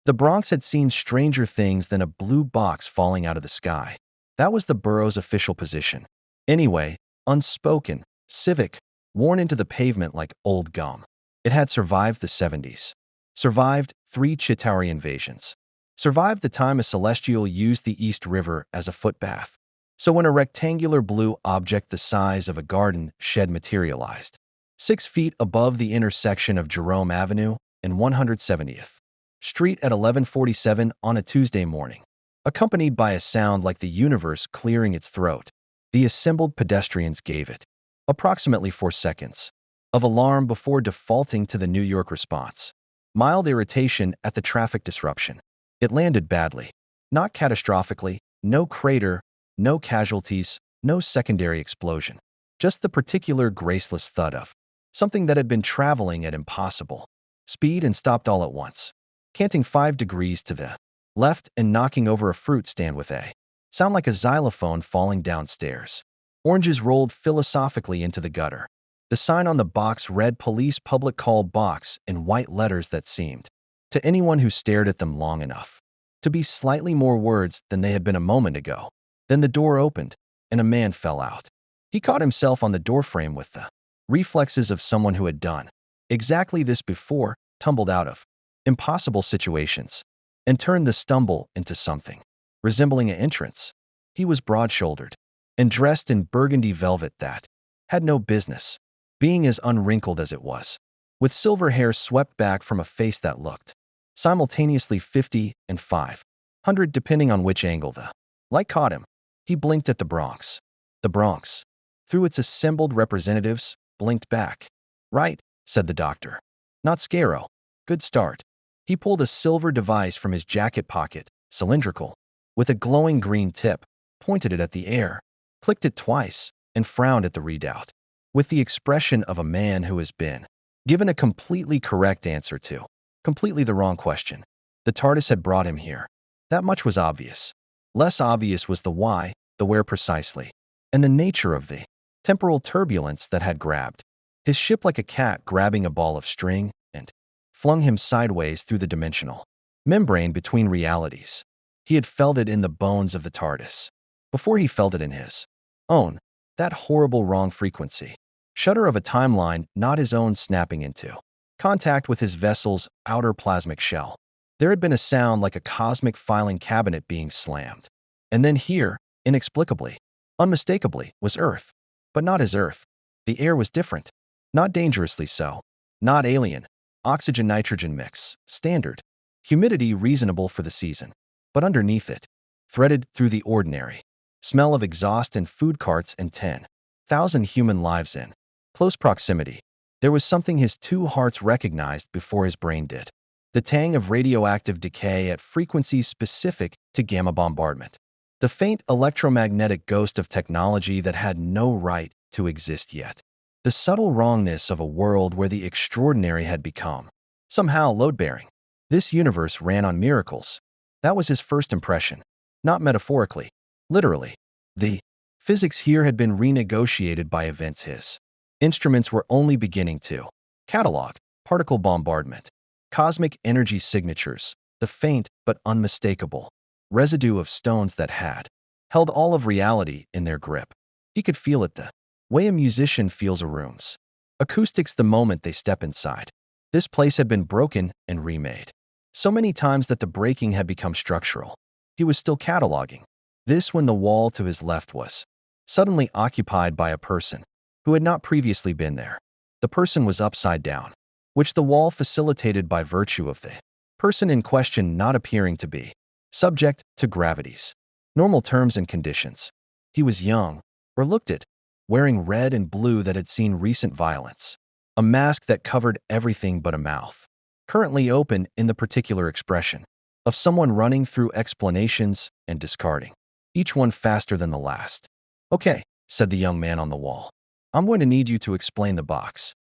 The Bronx had seen stranger things than a blue box falling out of the sky. That was the borough's official position. Anyway, unspoken, civic, worn into the pavement like old gum. It had survived the 70s. Survived 3 Chitauri invasions. Survived the time a celestial used the East River as a footbath. So when a rectangular blue object the size of a garden shed materialized, 6 feet above the intersection of Jerome Avenue and 170th Street at 11:47 on a Tuesday morning, accompanied by a sound like the universe clearing its throat, the assembled pedestrians gave it approximately 4 seconds of alarm before defaulting to the New York response. Mild irritation at the traffic disruption. It landed badly. Not catastrophically, no crater, no casualties, no secondary explosion. Just the particular graceless thud of something that had been traveling at impossible speed and stopped all at once, canting 5 degrees to the left and knocking over a fruit stand with a sound like a xylophone falling downstairs. Oranges rolled philosophically into the gutter. The sign on the box read Police Public Call Box in white letters that seemed, to anyone who stared at them long enough, to be slightly more words than they had been a moment ago. Then the door opened, and a man fell out. He caught himself on the doorframe with the reflexes of someone who had done exactly this before, tumbled out of impossible situations, and turned the stumble into something resembling an entrance. He was broad-shouldered and dressed in burgundy velvet that had no business being as unwrinkled as it was, with silver hair swept back from a face that looked simultaneously 50 and 500 depending on which angle the light caught him. He blinked at the Bronx. The Bronx, through its assembled representatives, blinked back. "Right," said the doctor. "Not scaro. Good start." He pulled a silver device from his jacket pocket, cylindrical, with a glowing green tip, pointed it at the air, clicked it twice, and frowned at the readout, with the expression of a man who has been given a completely correct answer to completely the wrong question. The TARDIS had brought him here. That much was obvious. Less obvious was the why, the where precisely, and the nature of the temporal turbulence that had grabbed his ship like a cat grabbing a ball of string and flung him sideways through the dimensional membrane between realities. He had felt it in the bones of the TARDIS before he felt it in his own, that horrible wrong frequency shudder of a timeline not his own snapping into contact with his vessel's outer plasmic shell. There had been a sound like a cosmic filing cabinet being slammed. And then here, inexplicably, unmistakably, was Earth. But not his Earth. The air was different. Not dangerously so. Not alien. Oxygen-nitrogen mix. Standard. Humidity reasonable for the season. But underneath it, threaded through the ordinary, smell of exhaust and food carts and 10,000 human lives in close proximity, there was something his 2 hearts recognized before his brain did. The tang of radioactive decay at frequencies specific to gamma bombardment. The faint electromagnetic ghost of technology that had no right to exist yet. The subtle wrongness of a world where the extraordinary had become somehow load-bearing. This universe ran on miracles. That was his first impression. Not metaphorically. Literally. The physics here had been renegotiated by events his instruments were only beginning to catalog. Particle bombardment. Cosmic energy signatures. The faint but unmistakable residue of stones that had held all of reality in their grip. He could feel it the way a musician feels a room's acoustics the moment they step inside. This place had been broken and remade so many times that the breaking had become structural. He was still cataloging this when the wall to his left was suddenly occupied by a person who had not previously been there. The person was upside down, which the wall facilitated by virtue of the person in question not appearing to be subject to gravity's normal terms and conditions. He was young, or looked it, wearing red and blue that had seen recent violence, a mask that covered everything but a mouth, currently open in the particular expression of someone running through explanations and discarding each one faster than the last. "Okay," said the young man on the wall. "I'm going to need you to explain the box."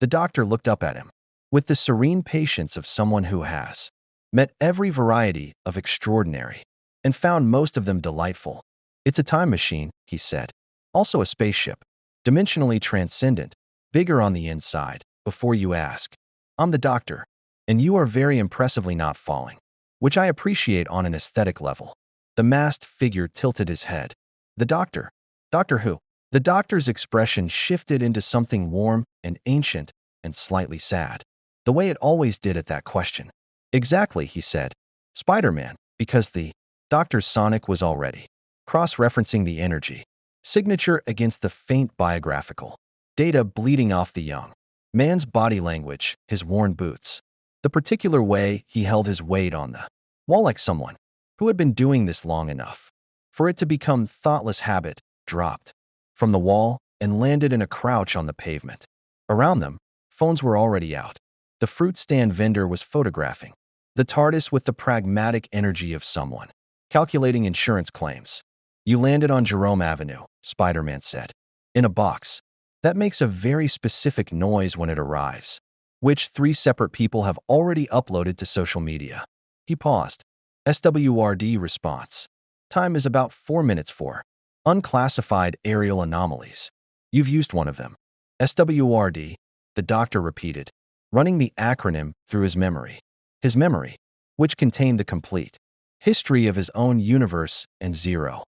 The doctor looked up at him with the serene patience of someone who has met every variety of extraordinary and found most of them delightful. "It's a time machine," he said. "Also a spaceship. Dimensionally transcendent, bigger on the inside, before you ask. I'm the doctor, and you are very impressively not falling." which I appreciate on an aesthetic level. The masked figure tilted his head. The doctor. Doctor who? The doctor's expression shifted into something warm and ancient and slightly sad, the way it always did at that question. Exactly, he said. Spider-Man, because the doctor's sonic was already cross-referencing the energy signature against the faint biographical data bleeding off the young man's body language, his worn boots, the particular way he held his weight on the wall like someone who had been doing this long enough for it to become thoughtless habit, dropped from the wall and landed in a crouch on the pavement. Around them, phones were already out. The fruit stand vendor was photographing the TARDIS with the pragmatic energy of someone calculating insurance claims. You landed on Jerome Avenue, Spider-Man said. In a box. That makes a very specific noise when it arrives, which 3 separate people have already uploaded to social media. He paused. SWRD response. Time is about 4 minutes for unclassified aerial anomalies. You've used one of them. SWRD, the doctor repeated, running the acronym through his memory. His memory, which contained the complete history of his own universe and 0%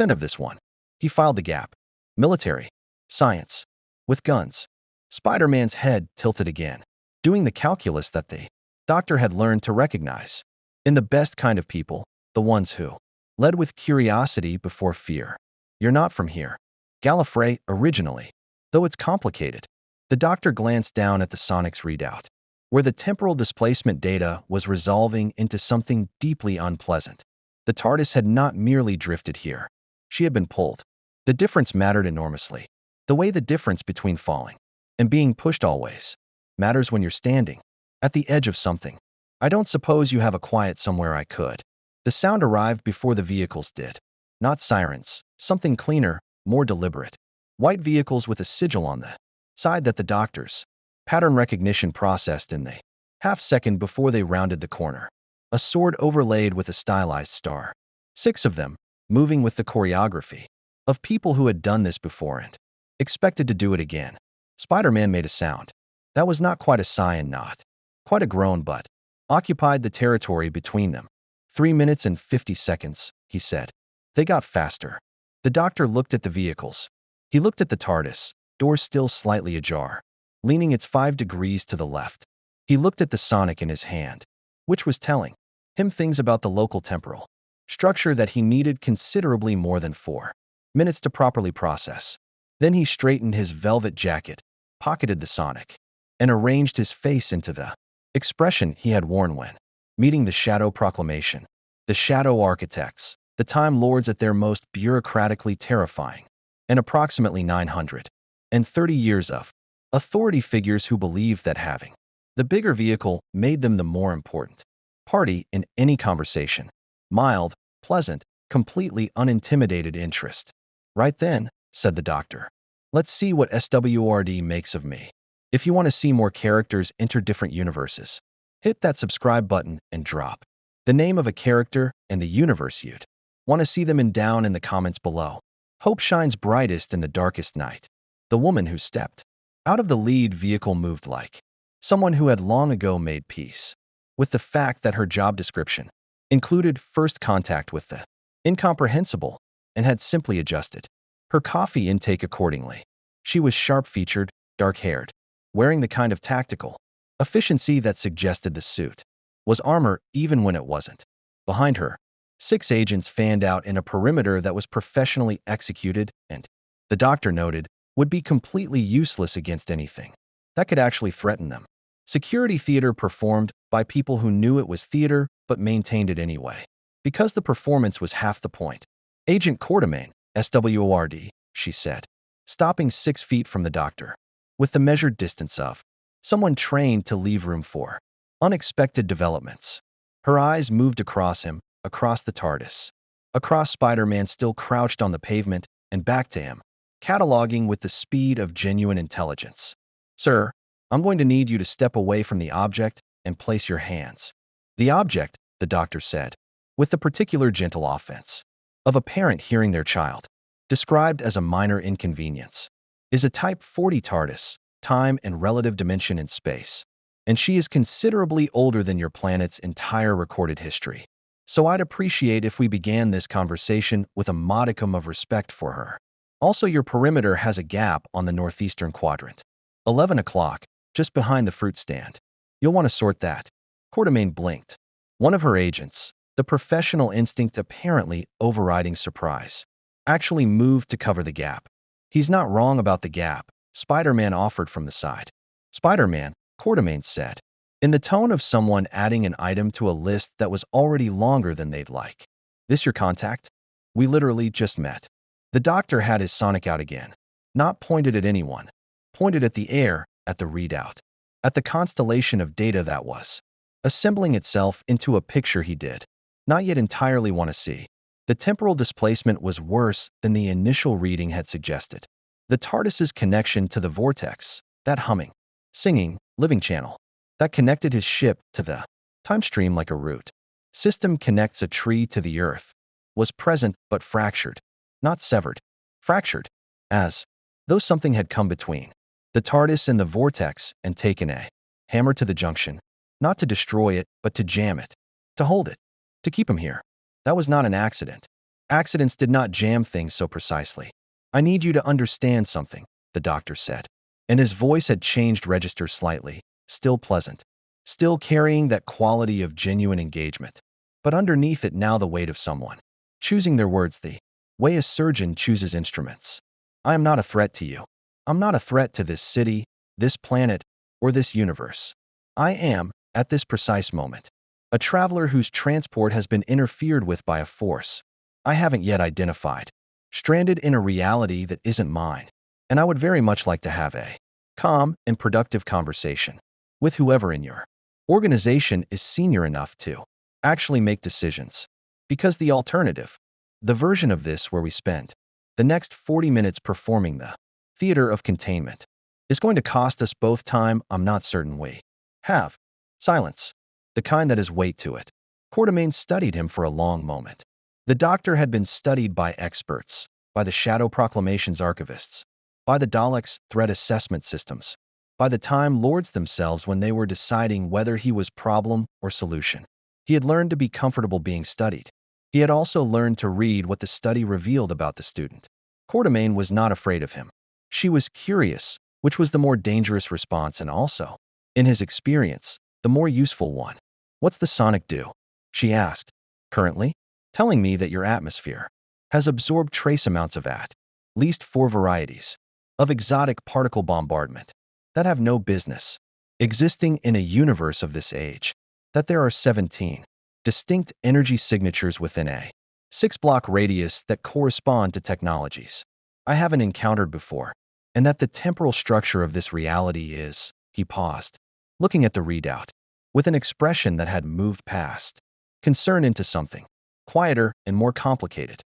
of this one. He filed the gap. Military. Science. With guns. Spider-Man's head tilted again, doing the calculus that the doctor had learned to recognize. In the best kind of people, the ones who led with curiosity before fear. You're not from here. Gallifrey, originally. Though it's complicated. The doctor glanced down at the Sonic's readout, where the temporal displacement data was resolving into something deeply unpleasant. The TARDIS had not merely drifted here. She had been pulled. The difference mattered enormously. The way the difference between falling and being pushed always matters when you're standing at the edge of something. I don't suppose you have a quiet somewhere I could. The sound arrived before the vehicles did. Not sirens, something cleaner, more deliberate. White vehicles with a sigil on the side that the doctor's pattern recognition processed in the half-second before they rounded the corner. A sword overlaid with a stylized star. 6 of them, moving with the choreography of people who had done this before and expected to do it again. Spider-Man made a sound. That was not quite a sigh and not quite a groan, but occupied the territory between them. 3 minutes and 50 seconds, he said. They got faster. The doctor looked at the vehicles. He looked at the TARDIS, door still slightly ajar, leaning its 5 degrees to the left. He looked at the Sonic in his hand, which was telling him things about the local temporal structure that he needed considerably more than 4 minutes to properly process. Then he straightened his velvet jacket, pocketed the Sonic, and arranged his face into the expression he had worn when meeting the Shadow Proclamation. The Shadow Architects, the Time Lords at their most bureaucratically terrifying, and approximately 930 years of authority figures who believed that having the bigger vehicle made them the more important party in any conversation. Mild, pleasant, completely unintimidated interest. Right then, said the doctor. Let's see what SWRD makes of me. If you want to see more characters enter different universes, hit that subscribe button and drop the name of a character and the universe you'd want to see them in down in the comments below. Hope shines brightest in the darkest night. The woman who stepped out of the lead vehicle moved like someone who had long ago made peace with the fact that her job description included first contact with the incomprehensible and had simply adjusted her coffee intake accordingly. She was sharp-featured, dark-haired, wearing the kind of tactical efficiency that suggested the suit was armor even when it wasn't. Behind her, 6 agents fanned out in a perimeter that was professionally executed and, the doctor noted, would be completely useless against anything that could actually threaten them. Security theater performed by people who knew it was theater but maintained it anyway, because the performance was half the point. Agent Quartermain, SWRD, she said, stopping 6 feet from the doctor, with the measured distance of someone trained to leave room for unexpected developments. Her eyes moved across him, across the TARDIS, across Spider-Man still crouched on the pavement, and back to him, cataloging with the speed of genuine intelligence. Sir, I'm going to need you to step away from the object and place your hands. The object, the doctor said, with the particular gentle offense of a parent hearing their child described as a minor inconvenience, is a Type 40 TARDIS, time and relative dimension in space. and she is considerably older than your planet's entire recorded history. So I'd appreciate if we began this conversation with a modicum of respect for her. Also, your perimeter has a gap on the northeastern quadrant. 11 o'clock, just behind the fruit stand. You'll want to sort that. Quartermain blinked. One of her agents, the professional instinct apparently overriding surprise, actually moved to cover the gap. He's not wrong about the gap, Spider-Man offered from the side. Spider-Man, Quartermain said, in the tone of someone adding an item to a list that was already longer than they'd like. This your contact? We literally just met. The doctor had his sonic out again. Not pointed at anyone. Pointed at the air, at the readout. At the constellation of data that was. Assembling itself into a picture he did not yet entirely want to see. The temporal displacement was worse than the initial reading had suggested. The TARDIS's connection to the vortex, that humming, singing, living channel, that connected his ship to the time stream like a root system connects a tree to the earth, was present but fractured, not severed, fractured, as though something had come between the TARDIS and the vortex and taken a hammer to the junction, not to destroy it, but to jam it, to hold it, to keep him here. That was not an accident. Accidents did not jam things so precisely. I need you to understand something, the doctor said, and his voice had changed register slightly, still pleasant, still carrying that quality of genuine engagement, but underneath it now the weight of someone choosing their words the way a surgeon chooses instruments. I am not a threat to you. I'm not a threat to this city, this planet, or this universe. I am, at this precise moment, a traveler whose transport has been interfered with by a force I haven't yet identified, stranded in a reality that isn't mine, and I would very much like to have a calm and productive conversation with whoever in your organization is senior enough to actually make decisions. Because the alternative, the version of this where we spend the next 40 minutes performing the theater of containment, is going to cost us both time I'm not certain we have. Silence. The kind that has weight to it. Quartermain studied him for a long moment. The doctor had been studied by experts, by the Shadow Proclamations archivists, by the Daleks' threat assessment systems, by the Time Lords themselves when they were deciding whether he was problem or solution. He had learned to be comfortable being studied. He had also learned to read what the study revealed about the student. Quartermain was not afraid of him. She was curious, which was the more dangerous response and also, in his experience, the more useful one. What's the sonic do? She asked. Currently, telling me that your atmosphere has absorbed trace amounts of at least 4 varieties of exotic particle bombardment that have no business existing in a universe of this age, that there are 17 distinct energy signatures within a 6-block radius that correspond to technologies I haven't encountered before, and that the temporal structure of this reality is, he paused, looking at the readout, with an expression that had moved past concern into something quieter and more complicated.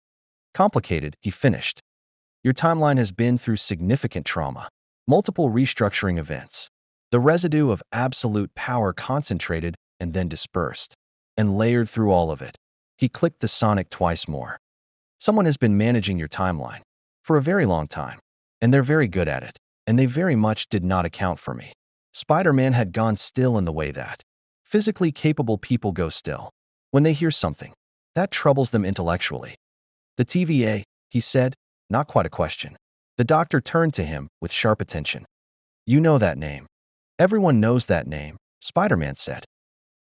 Complicated, he finished. Your timeline has been through significant trauma, multiple restructuring events, the residue of absolute power concentrated and then dispersed, and layered through all of it. He clicked the sonic twice more. Someone has been managing your timeline for a very long time, and they're very good at it, and they very much did not account for me. Spider-Man had gone still in the way that physically capable people go still when they hear something that troubles them intellectually. The TVA, he said, not quite a question. The doctor turned to him with sharp attention. You know that name. Everyone knows that name, Spider-Man said.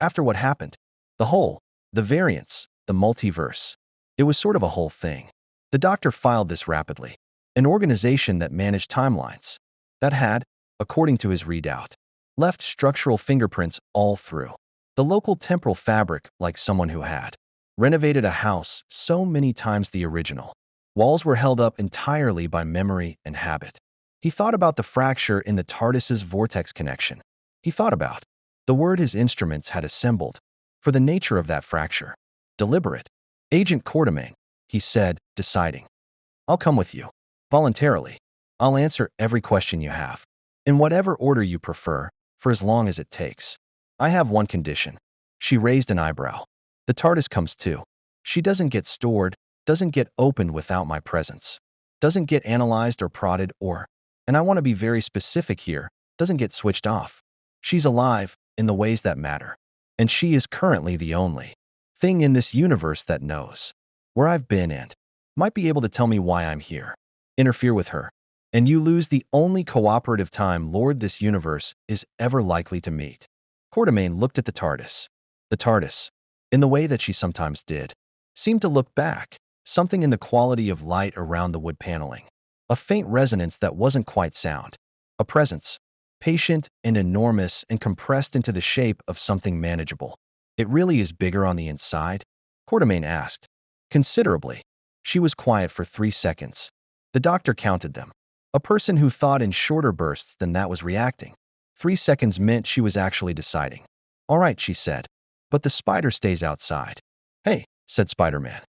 After what happened, the variants, the multiverse, it was sort of a whole thing. The doctor filed this rapidly. An organization that managed timelines, that had, according to his readout, left structural fingerprints all through the local temporal fabric like someone who had renovated a house so many times the original. Walls were held up entirely by memory and habit. He thought about the fracture in the TARDIS's vortex connection. He thought about the word his instruments had assembled for the nature of that fracture. Deliberate. Agent Quartermain, he said, deciding. I'll come with you. Voluntarily. I'll answer every question you have. In whatever order you prefer, for as long as it takes. I have one condition. She raised an eyebrow. The TARDIS comes too. She doesn't get stored, doesn't get opened without my presence, doesn't get analyzed or prodded or, and I want to be very specific here, doesn't get switched off. She's alive in the ways that matter. And she is currently the only thing in this universe that knows where I've been and might be able to tell me why I'm here. Interfere with her, and you lose the only cooperative time Lord this universe is ever likely to meet. Quatermain looked at the TARDIS. The TARDIS, in the way that she sometimes did, seemed to look back, something in the quality of light around the wood paneling. A faint resonance that wasn't quite sound. A presence, patient and enormous and compressed into the shape of something manageable. It really is bigger on the inside? Quatermain asked. Considerably. She was quiet for 3 seconds. The doctor counted them. A person who thought in shorter bursts than that was reacting. 3 seconds meant she was actually deciding. All right, she said. But the spider stays outside. Hey, said Spider-Man.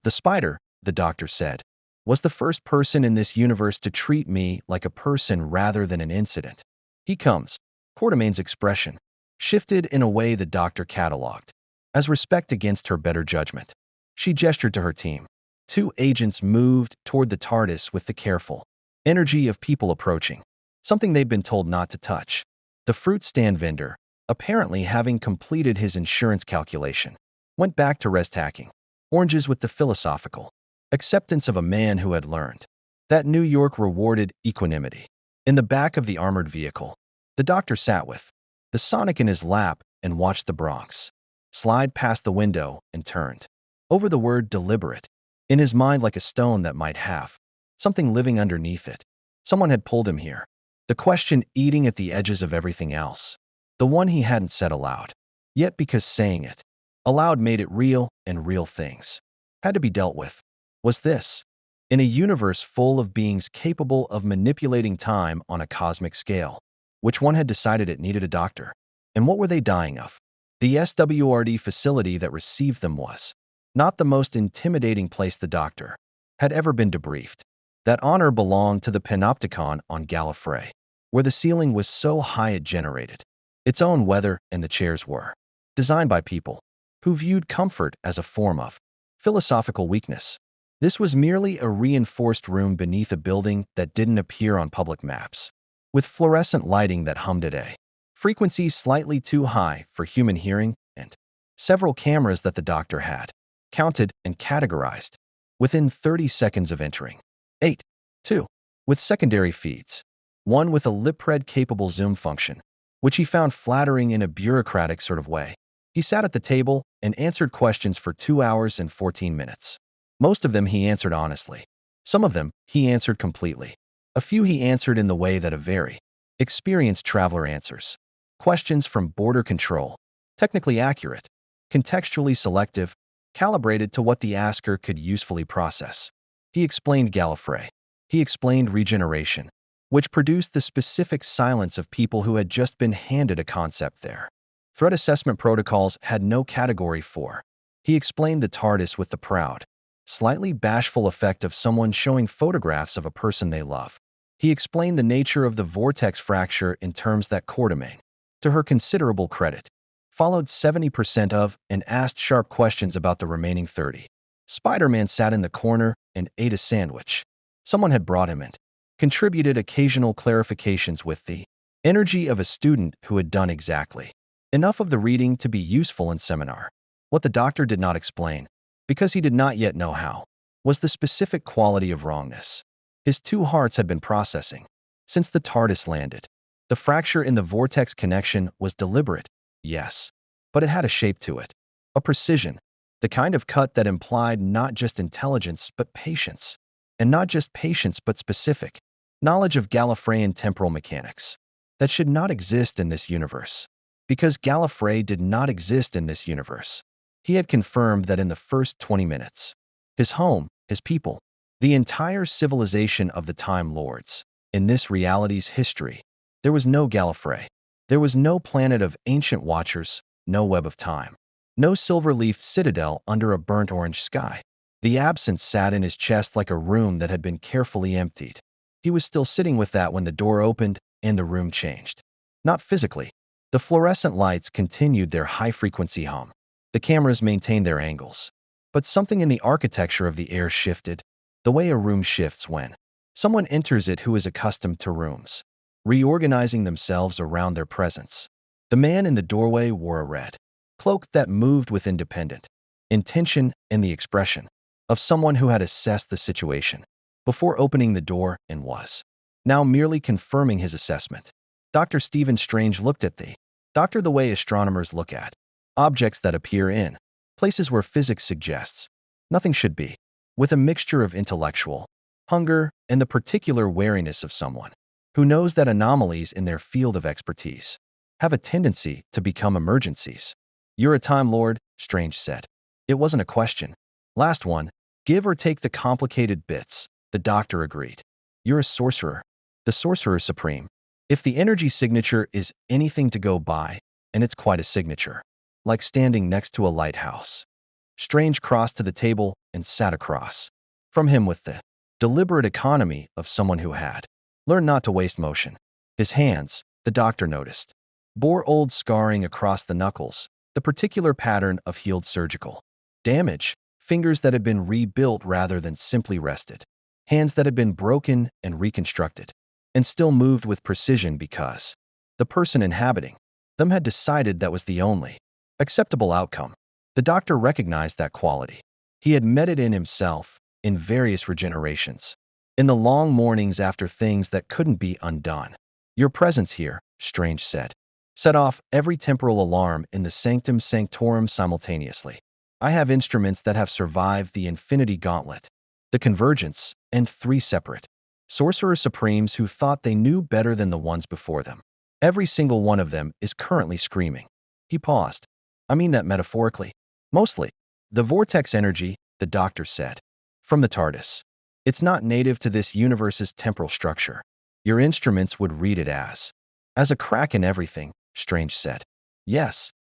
The spider, the doctor said, was the first person in this universe to treat me like a person rather than an incident. He comes. Quatermain's expression shifted in a way the doctor catalogued as respect against her better judgment. She gestured to her team. 2 agents moved toward the TARDIS with the careful energy of people approaching, something they'd been told not to touch. The fruit stand vendor, apparently having completed his insurance calculation, went back to rest hacking oranges with the philosophical acceptance of a man who had learned that New York rewarded equanimity. In the back of the armored vehicle, the doctor sat with the Sonic in his lap and watched the Bronx slide past the window and turned over the word deliberate in his mind like a stone that might have something living underneath it. Someone had pulled him here. The question eating at the edges of everything else. The one he hadn't said aloud. Yet because saying it aloud made it real, and real things had to be dealt with. Was this, in a universe full of beings capable of manipulating time on a cosmic scale, which one had decided it needed a doctor? And what were they dying of? The SWRD facility that received them was not the most intimidating place the doctor had ever been debriefed. That honor belonged to the Panopticon on Gallifrey, where the ceiling was so high it generated its own weather, and the chairs were designed by people who viewed comfort as a form of philosophical weakness. This was merely a reinforced room beneath a building that didn't appear on public maps, with fluorescent lighting that hummed at a frequency slightly too high for human hearing, and several cameras that the doctor had counted and categorized within 30 seconds of entering. 8. 2. With secondary feeds. One with a LipRed-capable zoom function, which he found flattering in a bureaucratic sort of way. He sat at the table and answered questions for 2 hours and 14 minutes. Most of them he answered honestly. Some of them he answered completely. A few he answered in the way that a very experienced traveler answers. Questions from border control, technically accurate, contextually selective, calibrated to what the asker could usefully process. He explained Gallifrey. He explained regeneration, which produced the specific silence of people who had just been handed a concept there. Threat assessment protocols had no category for. He explained the TARDIS with the proud, slightly bashful effect of someone showing photographs of a person they love. He explained the nature of the vortex fracture in terms that Quatermain, to her considerable credit, followed 70% of and asked sharp questions about the remaining 30. Spider-Man sat in the corner and ate a sandwich. Someone had brought him and contributed occasional clarifications with the energy of a student who had done exactly enough of the reading to be useful in seminar. What the doctor did not explain, because he did not yet know how, was the specific quality of wrongness his 2 hearts had been processing since the TARDIS landed. The fracture in the vortex connection was deliberate, yes, but it had a shape to it, a precision, the kind of cut that implied not just intelligence but patience, and not just patience but specific knowledge of Gallifreyan temporal mechanics that should not exist in this universe. Because Gallifrey did not exist in this universe. He had confirmed that in the first 20 minutes. His home, his people, the entire civilization of the Time Lords, in this reality's history, there was no Gallifrey. There was no planet of ancient watchers, no web of time, no silver-leafed citadel under a burnt orange sky. The absence sat in his chest like a room that had been carefully emptied. He was still sitting with that when the door opened and the room changed. Not physically. The fluorescent lights continued their high-frequency hum. The cameras maintained their angles. But something in the architecture of the air shifted, the way a room shifts when someone enters it who is accustomed to rooms, reorganizing themselves around their presence. The man in the doorway wore a red cloak that moved with independent intention and the expression of someone who had assessed the situation before opening the door and was now merely confirming his assessment. Dr. Stephen Strange looked at the doctor the way astronomers look at objects that appear in places where physics suggests nothing should be, with a mixture of intellectual hunger and the particular wariness of someone who knows that anomalies in their field of expertise have a tendency to become emergencies. "You're a Time Lord," Strange said. It wasn't a question. "Last one. Give or take the complicated bits," the doctor agreed. "You're a sorcerer. The Sorcerer Supreme. If the energy signature is anything to go by, and it's quite a signature, like standing next to a lighthouse." Strange crossed to the table and sat across from him with the deliberate economy of someone who had learned not to waste motion. His hands, the doctor noticed, bore old scarring across the knuckles, the particular pattern of healed surgical damage, fingers that had been rebuilt rather than simply rested, hands that had been broken and reconstructed, and still moved with precision because the person inhabiting them had decided that was the only acceptable outcome. The doctor recognized that quality. He had met it in himself in various regenerations, in the long mornings after things that couldn't be undone. "Your presence here," Strange said, "set off every temporal alarm in the Sanctum Sanctorum simultaneously. I have instruments that have survived the Infinity Gauntlet, the Convergence, and 3 separate Sorcerer Supremes who thought they knew better than the ones before them. Every single one of them is currently screaming." He paused. "I mean that metaphorically. Mostly. The vortex energy," the doctor said, "from the TARDIS. It's not native to this universe's temporal structure. Your instruments would read it as a crack in everything," Strange said. "Yes."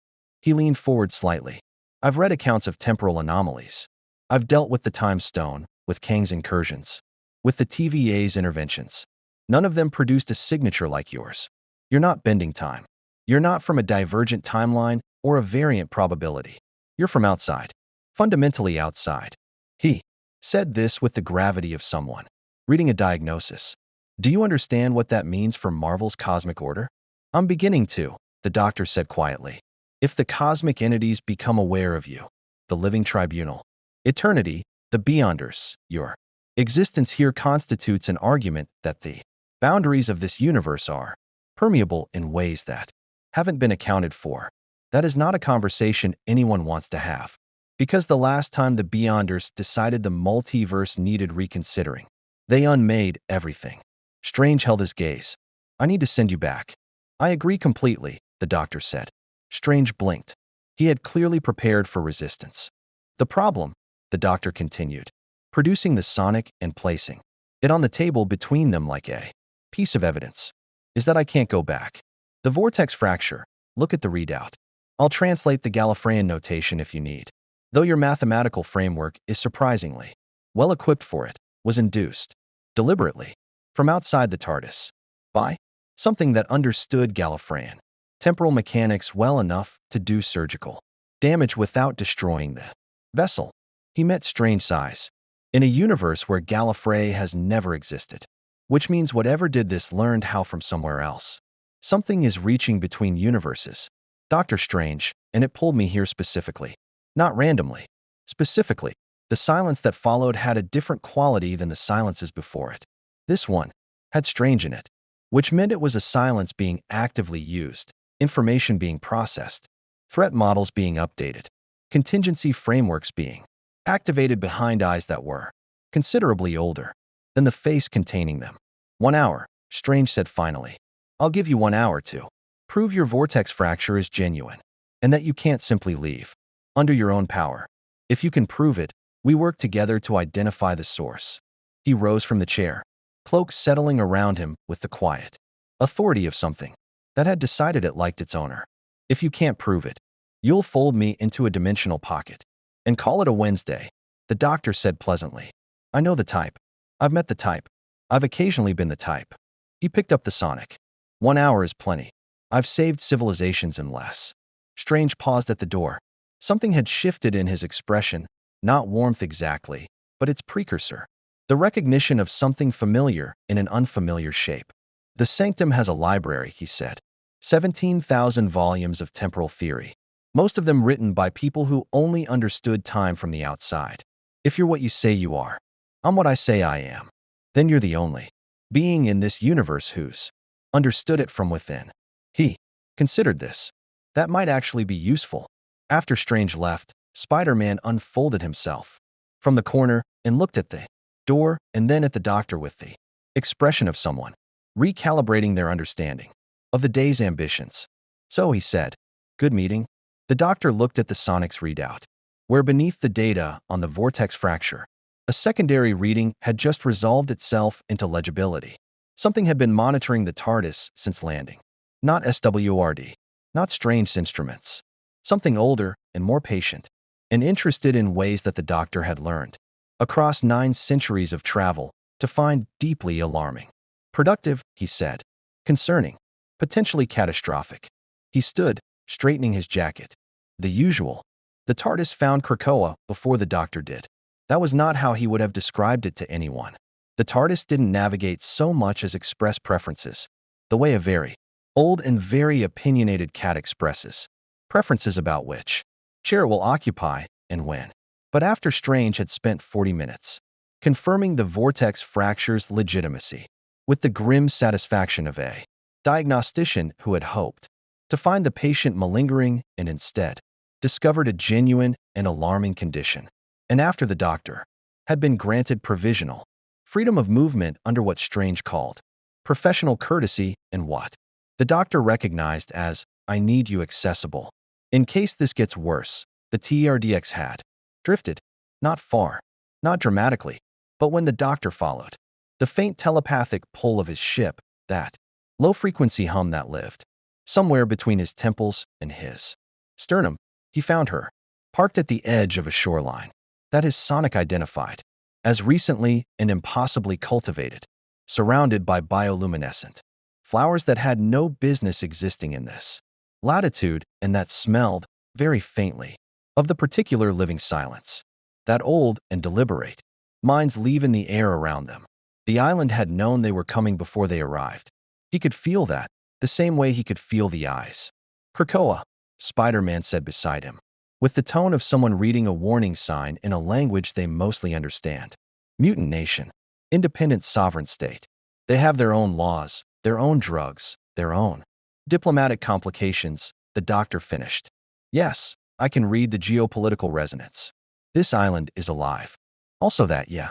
He leaned forward slightly. "I've read accounts of temporal anomalies. I've dealt with the Time Stone, with Kang's incursions, with the TVA's interventions. None of them produced a signature like yours. You're not bending time. You're not from a divergent timeline or a variant probability. You're from outside. Fundamentally outside." He said this with the gravity of someone reading a diagnosis. "Do you understand what that means for Marvel's cosmic order?" "I'm beginning to," the doctor said quietly. "If the cosmic entities become aware of you, the living tribunal, eternity, the beyonders, your existence here constitutes an argument that the boundaries of this universe are permeable in ways that haven't been accounted for. That is not a conversation anyone wants to have. Because the last time the Beyonders decided the multiverse needed reconsidering, they unmade everything." Strange held his gaze. "I need to send you back." "I agree completely," the doctor said. Strange blinked. He had clearly prepared for resistance. "The problem," the doctor continued, producing the sonic and placing it on the table between them like a piece of evidence, "is that I can't go back. The vortex fracture, look at the readout. I'll translate the Gallifreyan notation if you need. Though your mathematical framework is surprisingly well equipped for it, was induced deliberately from outside the TARDIS by something that understood Gallifreyan temporal mechanics well enough to do surgical damage without destroying the vessel." He met Strange sighs. "In a universe where Gallifrey has never existed, which means whatever did this learned how from somewhere else. Something is reaching between universes, Dr. Strange, and it pulled me here specifically. Not randomly. Specifically, the silence that followed had a different quality than the silences before it. This one had Strange in it, which meant it was a silence being actively used, information being processed, threat models being updated, contingency frameworks being activated behind eyes that were considerably older than the face containing them. 1 hour, Strange said finally. "I'll give you 1 hour to prove your vortex fracture is genuine, and that you can't simply leave under your own power. If you can prove it, we work together to identify the source." He rose from the chair, cloak settling around him with the quiet authority of something that had decided it liked its owner. "If you can't prove it, you'll fold me into a dimensional pocket and call it a Wednesday," the doctor said pleasantly. "I know the type. I've met the type. I've occasionally been the type." He picked up the sonic. 1 hour is plenty. I've saved civilizations in less." Strange paused at the door. Something had shifted in his expression, not warmth exactly, but its precursor. The recognition of something familiar in an unfamiliar shape. "The Sanctum has a library," he said. 17,000 volumes of temporal theory, most of them written by people who only understood time from the outside. If you're what you say you are, I'm what I say I am, then you're the only being in this universe who's understood it from within. He considered this. That might actually be useful. After Strange left, Spider-Man unfolded himself from the corner and looked at the door and then at the doctor with the expression of someone recalibrating their understanding of the day's ambitions. So he said, "Good meeting." The doctor looked at the Sonics readout, where beneath the data on the vortex fracture, a secondary reading had just resolved itself into legibility. Something had been monitoring the TARDIS since landing. Not SWRD, not Strange's instruments. Something older and more patient, and interested in ways that the doctor had learned across 9 centuries of travel to find deeply alarming. Productive, he said. Concerning. Potentially catastrophic. He stood, straightening his jacket. The usual. The TARDIS found Krakoa before the doctor did. That was not how he would have described it to anyone. The TARDIS didn't navigate so much as express preferences, the way a very old and very opinionated cat expresses preferences about which chair it will occupy and when. But after Strange had spent 40 minutes confirming the vortex fracture's legitimacy, with the grim satisfaction of a diagnostician who had hoped to find the patient malingering and instead discovered a genuine and alarming condition, and after the doctor had been granted provisional freedom of movement under what Strange called professional courtesy and what the doctor recognized as, "I need you accessible. In case this gets worse," the TRDX had drifted, not far, not dramatically, but when the doctor followed the faint telepathic pull of his ship, that low-frequency hum that lived somewhere between his temples and his sternum, he found her, parked at the edge of a shoreline that his sonic identified as recently and impossibly cultivated, surrounded by bioluminescent flowers that had no business existing in this latitude and that smelled, very faintly, of the particular living silence that old and deliberate minds leave in the air around them. The island had known they were coming before they arrived. He could feel that, the same way he could feel the eyes. "Krakoa," Spider-Man said beside him, with the tone of someone reading a warning sign in a language they mostly understand. "Mutant nation. Independent sovereign state. They have their own laws, their own drugs, their own diplomatic complications," the doctor finished. "Yes, I can read the geopolitical resonance. This island is alive. Also that, yeah."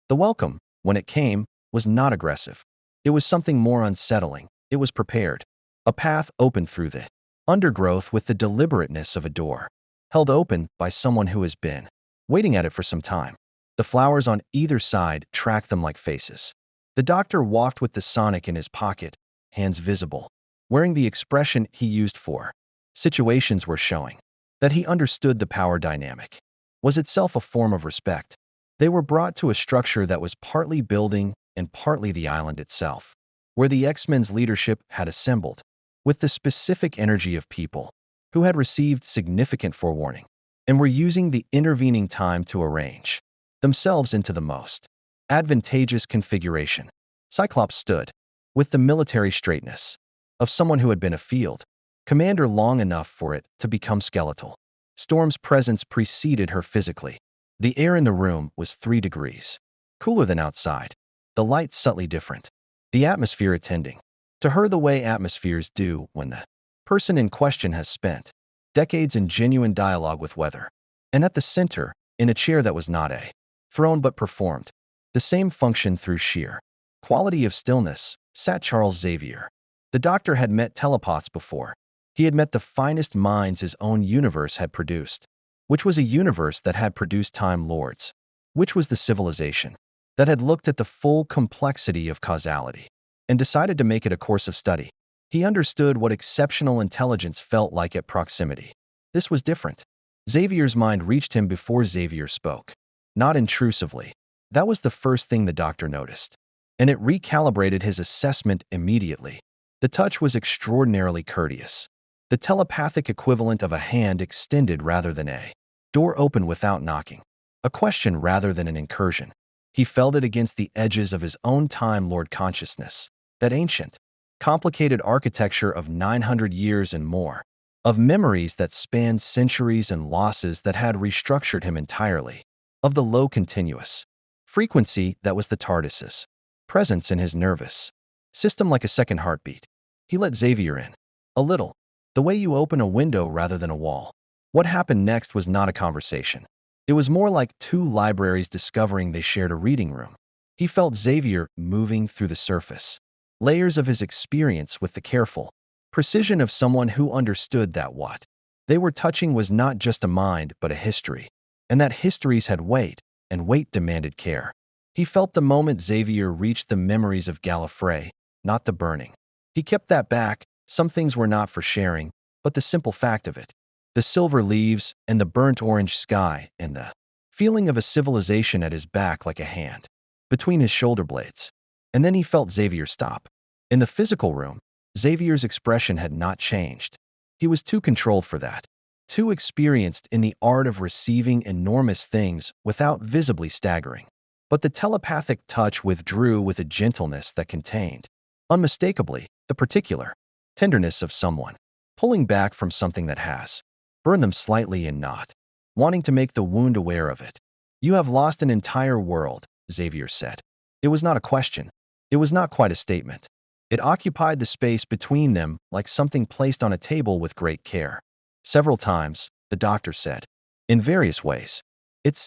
The welcome, when it came, was not aggressive. It was something more unsettling. It was prepared. A path opened through the undergrowth with the deliberateness of a door, held open by someone who has been waiting at it for some time. The flowers on either side tracked them like faces. The doctor walked with the sonic in his pocket, hands visible, wearing the expression he used for situations were showing that he understood the power dynamic was itself a form of respect. They were brought to a structure that was partly building and partly the island itself, where the X-Men's leadership had assembled, with the specific energy of people who had received significant forewarning and were using the intervening time to arrange themselves into the most advantageous configuration. Cyclops stood, with the military straightness of someone who had been a field commander long enough for it to become skeletal. Storm's presence preceded her physically. The air in the room was 3 degrees cooler than outside, the light subtly different, the atmosphere attending to her the way atmospheres do when the person in question has spent decades in genuine dialogue with weather. And at the center, in a chair that was not a throne but performed the same function through sheer quality of stillness, sat Charles Xavier. The doctor had met telepaths before. He had met the finest minds his own universe had produced, which was a universe that had produced Time Lords, which was the civilization that had looked at the full complexity of causality and decided to make it a course of study. He understood what exceptional intelligence felt like at proximity. This was different. Xavier's mind reached him before Xavier spoke, not intrusively. That was the first thing the doctor noticed, and it recalibrated his assessment immediately. The touch was extraordinarily courteous, the telepathic equivalent of a hand extended rather than a door open without knocking, a question rather than an incursion. He felt it against the edges of his own Time Lord consciousness, that ancient, complicated architecture of 900 years and more, of memories that spanned centuries and losses that had restructured him entirely, of the low continuous frequency that was the TARDIS's presence in his nervous system like a second heartbeat. He let Xavier in. A little. The way you open a window rather than a wall. What happened next was not a conversation. It was more like two libraries discovering they shared a reading room. He felt Xavier moving through the surface layers of his experience with the careful precision of someone who understood that what they were touching was not just a mind but a history, and that histories had weight, and weight demanded care. He felt the moment Xavier reached the memories of Gallifrey, not the burning. He kept that back. Some things were not for sharing, but the simple fact of it. The silver leaves and the burnt orange sky and the feeling of a civilization at his back like a hand between his shoulder blades. And then he felt Xavier stop. In the physical room, Xavier's expression had not changed. He was too controlled for that, too experienced in the art of receiving enormous things without visibly staggering. But the telepathic touch withdrew with a gentleness that contained, unmistakably, the particular tenderness of someone pulling back from something that has burned them slightly and not wanting to make the wound aware of it. "You have lost an entire world," Xavier said. It was not a question. It was not quite a statement. It occupied the space between them like something placed on a table with great care. Several times, the doctor said, in various ways.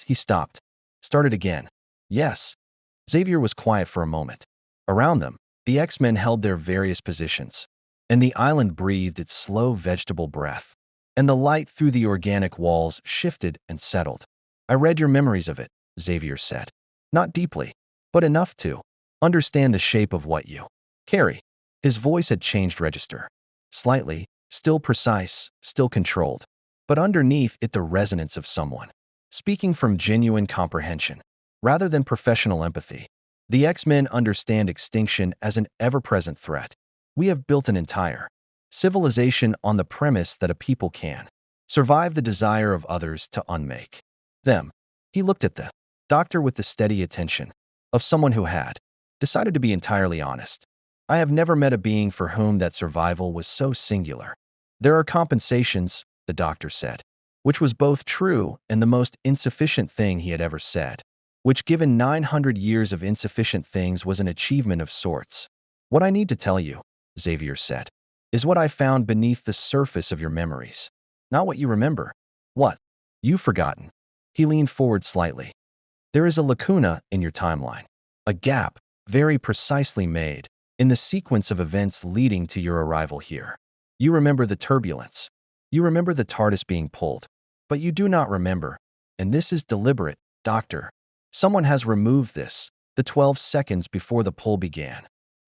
He stopped. Started again. Yes. Xavier was quiet for a moment. Around them, the X-Men held their various positions, and the island breathed its slow vegetable breath, and the light through the organic walls shifted and settled. "I read your memories of it," Xavier said. "Not deeply, but enough to understand the shape of what you carry." His voice had changed register. Slightly, still precise, still controlled, but underneath it the resonance of someone speaking from genuine comprehension, rather than professional empathy. "The X-Men understand extinction as an ever-present threat. We have built an entire civilization on the premise that a people can survive the desire of others to unmake them." He looked at the doctor with the steady attention of someone who had decided to be entirely honest. "I have never met a being for whom that survival was so singular. There are compensations," the doctor said, which was both true and the most insufficient thing he had ever said, which given 900 years of insufficient things was an achievement of sorts. "What I need to tell you," Xavier said, "is what I found beneath the surface of your memories. Not what you remember. What you've forgotten." He leaned forward slightly. "There is a lacuna in your timeline. A gap, very precisely made, in the sequence of events leading to your arrival here. You remember the turbulence. You remember the TARDIS being pulled. But you do not remember, and this is deliberate, Doctor. Someone has removed this, the 12 seconds before the pull began."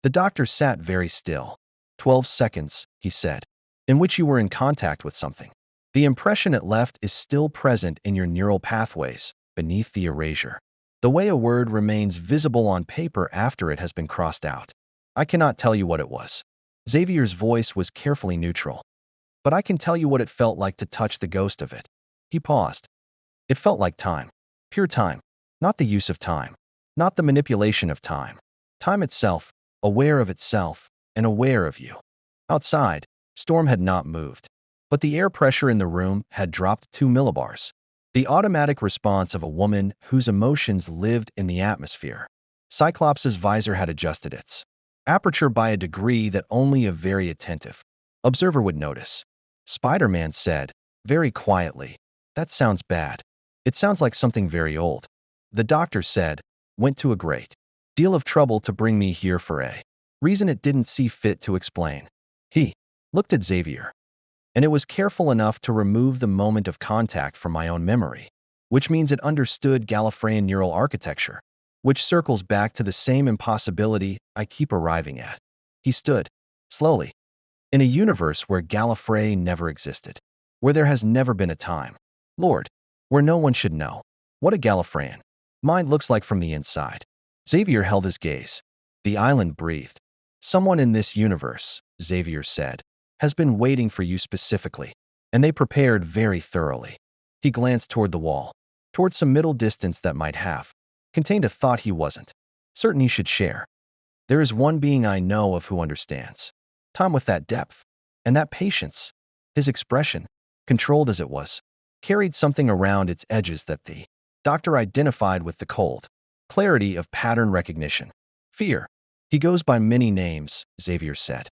The doctor sat very still. 12 seconds, he said, in which you were in contact with something. The impression it left is still present in your neural pathways, beneath the erasure. The way a word remains visible on paper after it has been crossed out. I cannot tell you what it was. Xavier's voice was carefully neutral. But I can tell you what it felt like to touch the ghost of it. He paused. It felt like time. Pure time. Not the use of time. Not the manipulation of time. Time itself, aware of itself, and aware of you. Outside, Storm had not moved, but the air pressure in the room had dropped 2 millibars. The automatic response of a woman whose emotions lived in the atmosphere. Cyclops' visor had adjusted its aperture by a degree that only a very attentive observer would notice. Spider-Man said, very quietly, "That sounds bad. It sounds like something very old." The doctor said, "Went to a great deal of trouble to bring me here for a reason it didn't see fit to explain." He looked at Xavier, and it was careful enough to remove the moment of contact from my own memory, which means it understood Gallifreyan neural architecture, which circles back to the same impossibility I keep arriving at. He stood, slowly, in a universe where Gallifrey never existed, where there has never been a time, Lord, where no one should know what a Gallifreyan mind looks like from the inside. Xavier held his gaze. The island breathed. "Someone in this universe," Xavier said, "has been waiting for you specifically, and they prepared very thoroughly." He glanced toward the wall, toward some middle distance that might have contained a thought he wasn't certain he should share. There is one being I know of who understands. Tom with that depth and that patience. His expression, controlled as it was, carried something around its edges that the doctor identified with the cold clarity of pattern recognition. Fear. He goes by many names, Xavier said.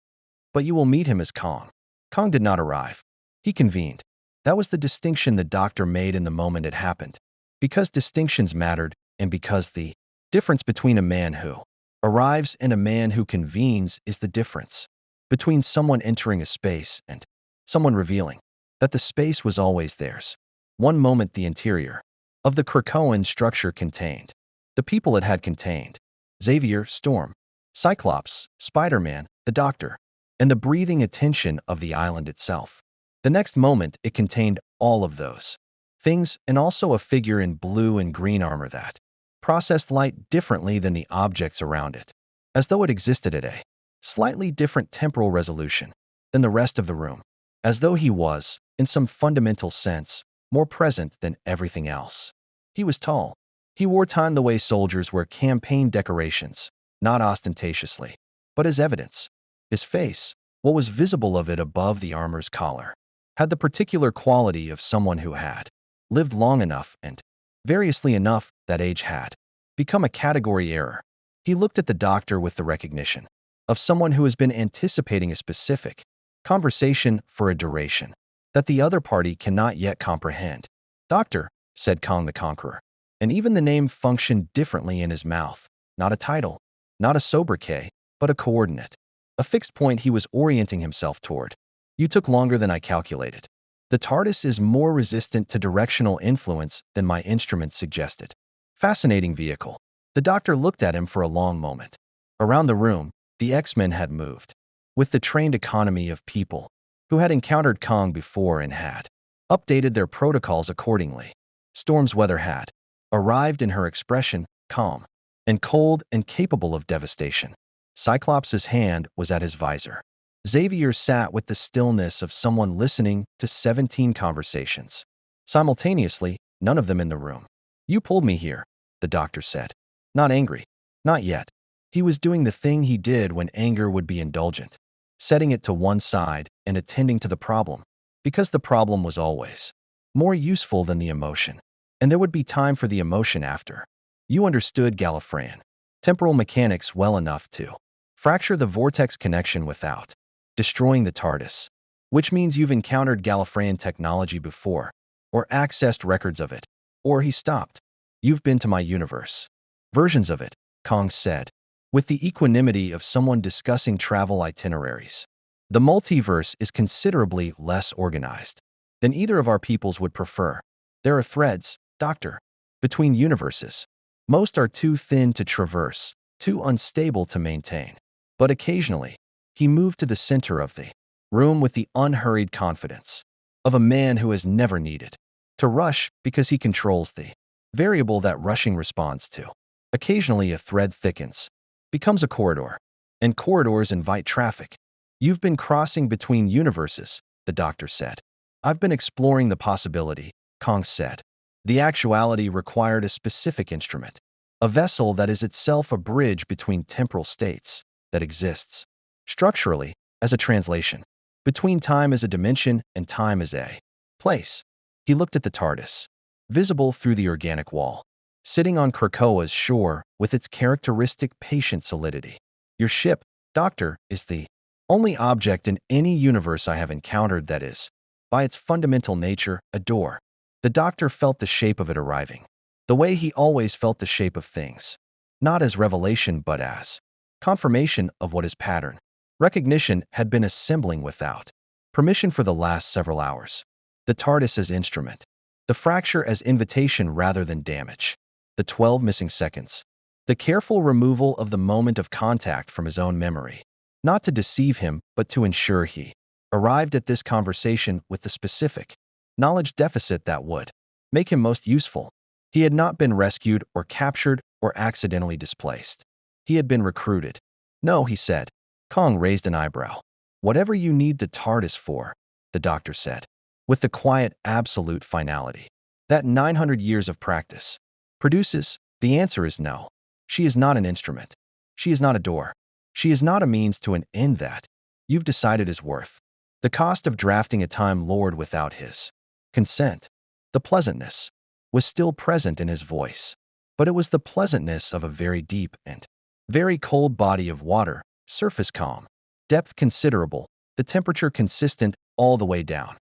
But you will meet him as Kong. Kong did not arrive. He convened. That was the distinction the doctor made in the moment it happened. Because distinctions mattered, and because the difference between a man who arrives and a man who convenes is the difference between someone entering a space and someone revealing that the space was always theirs. One moment the interior of the Krakoan structure contained the people it had contained: Xavier, Storm, Cyclops, Spider-Man, the Doctor, and the breathing attention of the island itself. The next moment it contained all of those things and also a figure in blue and green armor that processed light differently than the objects around it, as though it existed at a slightly different temporal resolution than the rest of the room, as though he was, in some fundamental sense, more present than everything else. He was tall. He wore time the way soldiers wear campaign decorations, not ostentatiously, but as evidence. His face, what was visible of it above the armor's collar, had the particular quality of someone who had lived long enough and, variously enough, that age had become a category error. He looked at the doctor with the recognition of someone who has been anticipating a specific conversation for a duration that the other party cannot yet comprehend. Doctor, said Kong the Conqueror, and even the name functioned differently in his mouth. Not a title, not a sobriquet, but a coordinate, a fixed point he was orienting himself toward. You took longer than I calculated. The TARDIS is more resistant to directional influence than my instruments suggested. Fascinating vehicle. The doctor looked at him for a long moment. Around the room, the X-Men had moved, with the trained economy of people who had encountered Kong before and had updated their protocols accordingly. Storm's weather had arrived in her expression, calm and cold and capable of devastation. Cyclops' hand was at his visor. Xavier sat with the stillness of someone listening to 17 conversations. Simultaneously, none of them in the room. You pulled me here, the doctor said. Not angry. Not yet. He was doing the thing he did when anger would be indulgent, setting it to one side and attending to the problem, because the problem was always more useful than the emotion, and there would be time for the emotion after. You understood Gallifreyan temporal mechanics well enough to fracture the vortex connection without destroying the TARDIS, which means you've encountered Gallifreyan technology before, or accessed records of it, or he stopped. You've been to my universe. Versions of it, Kong said, with the equanimity of someone discussing travel itineraries. The multiverse is considerably less organized than either of our peoples would prefer. There are threads, Doctor, between universes. Most are too thin to traverse, too unstable to maintain. But occasionally, he moved to the center of the room with the unhurried confidence of a man who has never needed to rush because he controls the variable that rushing responds to. Occasionally, a thread thickens, becomes a corridor, and corridors invite traffic. You've been crossing between universes, the doctor said. I've been exploring the possibility, Kong said. The actuality required a specific instrument, a vessel that is itself a bridge between temporal states, that exists structurally as a translation between time as a dimension and time as a place. He looked at the TARDIS, visible through the organic wall, sitting on Krakoa's shore with its characteristic patient solidity. Your ship, Doctor, is the only object in any universe I have encountered that is, by its fundamental nature, a door. The Doctor felt the shape of it arriving, the way he always felt the shape of things, not as revelation but as confirmation of what is pattern. Recognition had been assembling without permission for the last several hours. The TARDIS as instrument, the fracture as invitation rather than damage, the 12 missing seconds, the careful removal of the moment of contact from his own memory, not to deceive him but to ensure he arrived at this conversation with the specific knowledge deficit that would make him most useful. He had not been rescued or captured or accidentally displaced. He had been recruited. No, he said. Kong raised an eyebrow. Whatever you need the TARDIS for, the doctor said, with the quiet, absolute finality that 900 years of practice produces, the answer is no. She is not an instrument. She is not a door. She is not a means to an end that you've decided is worth the cost of drafting a Time Lord without his consent. The pleasantness was still present in his voice, but it was the pleasantness of a very deep and very cold body of water, surface calm, depth considerable, the temperature consistent all the way down.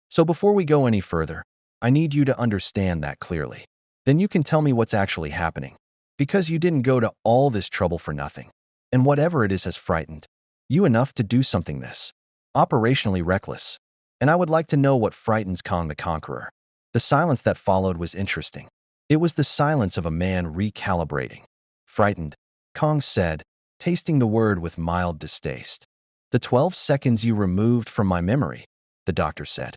So before we go any further, I need you to understand that clearly. Then you can tell me what's actually happening. Because you didn't go to all this trouble for nothing. And whatever it is has frightened you enough to do something this operationally reckless. And I would like to know what frightens Kong the Conqueror. The silence that followed was interesting. It was the silence of a man recalibrating. Frightened, Kong said, tasting the word with mild distaste. The 12 seconds you removed from my memory, the doctor said.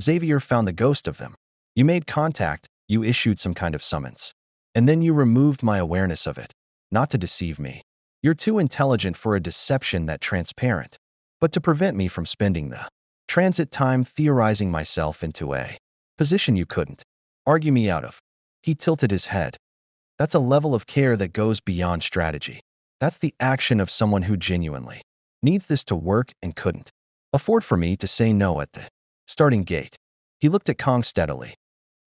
Xavier found the ghost of them. You made contact, you issued some kind of summons. And then you removed my awareness of it. Not to deceive me. You're too intelligent for a deception that transparent. But to prevent me from spending the transit time theorizing myself into a position you couldn't argue me out of. He tilted his head. That's a level of care that goes beyond strategy. That's the action of someone who genuinely needs this to work and couldn't afford for me to say no at the starting gate. He looked at Kong steadily.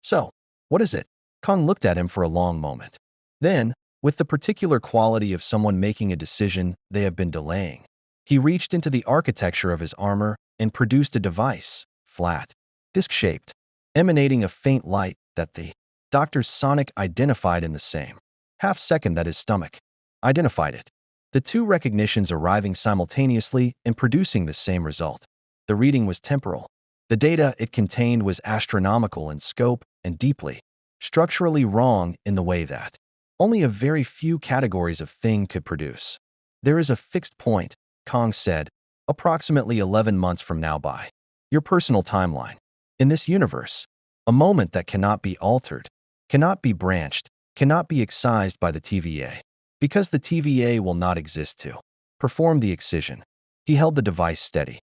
So, what is it? Kong looked at him for a long moment. Then, with the particular quality of someone making a decision they have been delaying, he reached into the architecture of his armor and produced a device, flat, disc-shaped, emanating a faint light that the doctor's sonic identified in the same half-second that his stomach identified it. The two recognitions arriving simultaneously and producing the same result. The reading was temporal. The data it contained was astronomical in scope and deeply structurally wrong in the way that only a very few categories of thing could produce. There is a fixed point, Kong said, approximately 11 months from now by your personal timeline. In this universe, a moment that cannot be altered, cannot be branched, cannot be excised by the TVA, because the TVA will not exist to perform the excision. He held the device steady.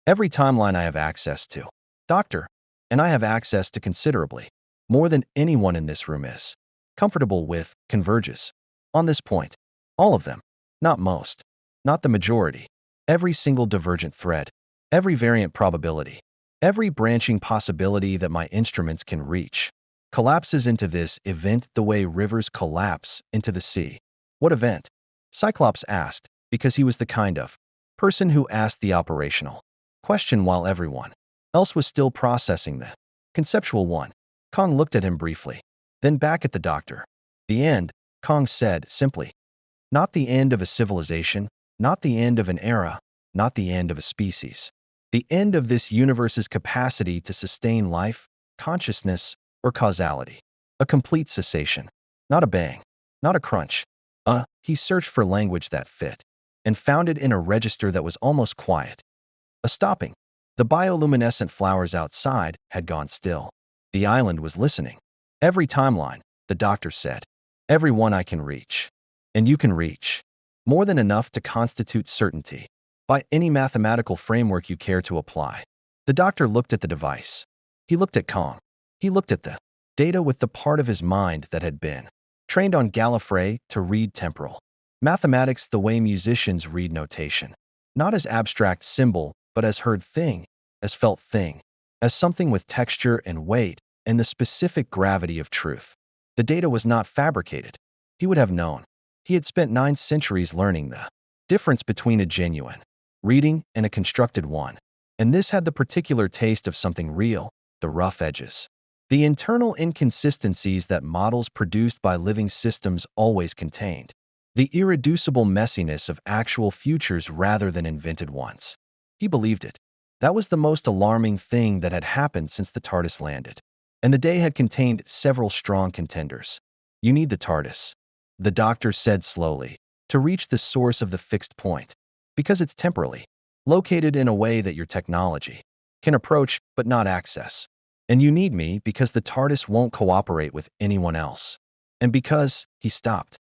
Every timeline I have access to, Doctor, and I have access to considerably more than anyone in this room is comfortable with, converges on this point. All of them, not most, not the majority, every single divergent thread, every variant probability, every branching possibility that my instruments can reach, collapses into this event the way rivers collapse into the sea. What event? Cyclops asked, because he was the kind of person who asked the operational question while everyone else was still processing the conceptual one. Kong looked at him briefly, then back at the doctor. The end, Kong said simply. Not the end of a civilization, not the end of an era, not the end of a species. The end of this universe's capacity to sustain life, consciousness, or causality. A complete cessation. Not a bang. Not a crunch. He searched for language that fit, and found it in a register that was almost quiet. A stopping. The bioluminescent flowers outside had gone still. The island was listening. Every timeline, the doctor said. Every one I can reach. And you can reach. More than enough to constitute certainty. By any mathematical framework you care to apply. The doctor looked at the device. He looked at Kong. He looked at the data with the part of his mind that had been trained on Gallifrey to read temporal mathematics the way musicians read notation. Not as abstract symbol, but as heard thing, as felt thing, as something with texture and weight and the specific gravity of truth. The data was not fabricated. He would have known. He had spent 9 centuries learning the difference between a genuine reading and a constructed one. And this had the particular taste of something real, the rough edges. The internal inconsistencies that models produced by living systems always contained. The irreducible messiness of actual futures rather than invented ones. He believed it. That was the most alarming thing that had happened since the TARDIS landed. And the day had contained several strong contenders. You need the TARDIS, the doctor said slowly, to reach the source of the fixed point. Because it's temporally located in a way that your technology can approach but not access. And you need me because the TARDIS won't cooperate with anyone else. And because, he stopped.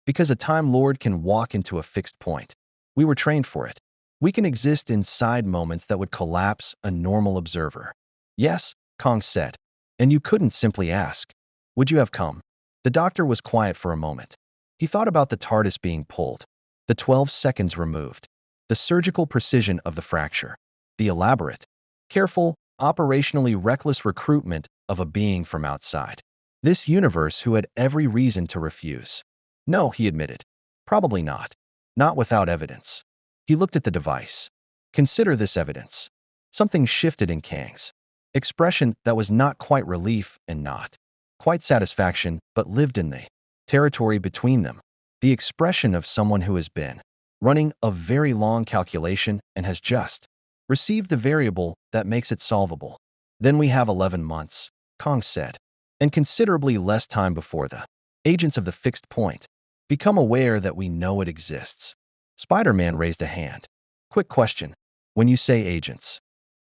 Because a Time Lord can walk into a fixed point. We were trained for it. We can exist inside moments that would collapse a normal observer. Yes, Kong said. And you couldn't simply ask, would you have come? The doctor was quiet for a moment. He thought about the TARDIS being pulled. The 12 seconds removed. The surgical precision of the fracture. The elaborate, careful, operationally reckless recruitment of a being from outside this universe who had every reason to refuse. No, he admitted. Probably not. Not without evidence. He looked at the device. Consider this evidence. Something shifted in Kang's expression that was not quite relief and not quite satisfaction, but lived in the territory between them. The expression of someone who has been running a very long calculation and has just received the variable that makes it solvable. Then we have 11 months, Kang said, and considerably less time before the agents of the fixed point become aware that we know it exists. Spider-Man raised a hand. Quick question. When you say agents,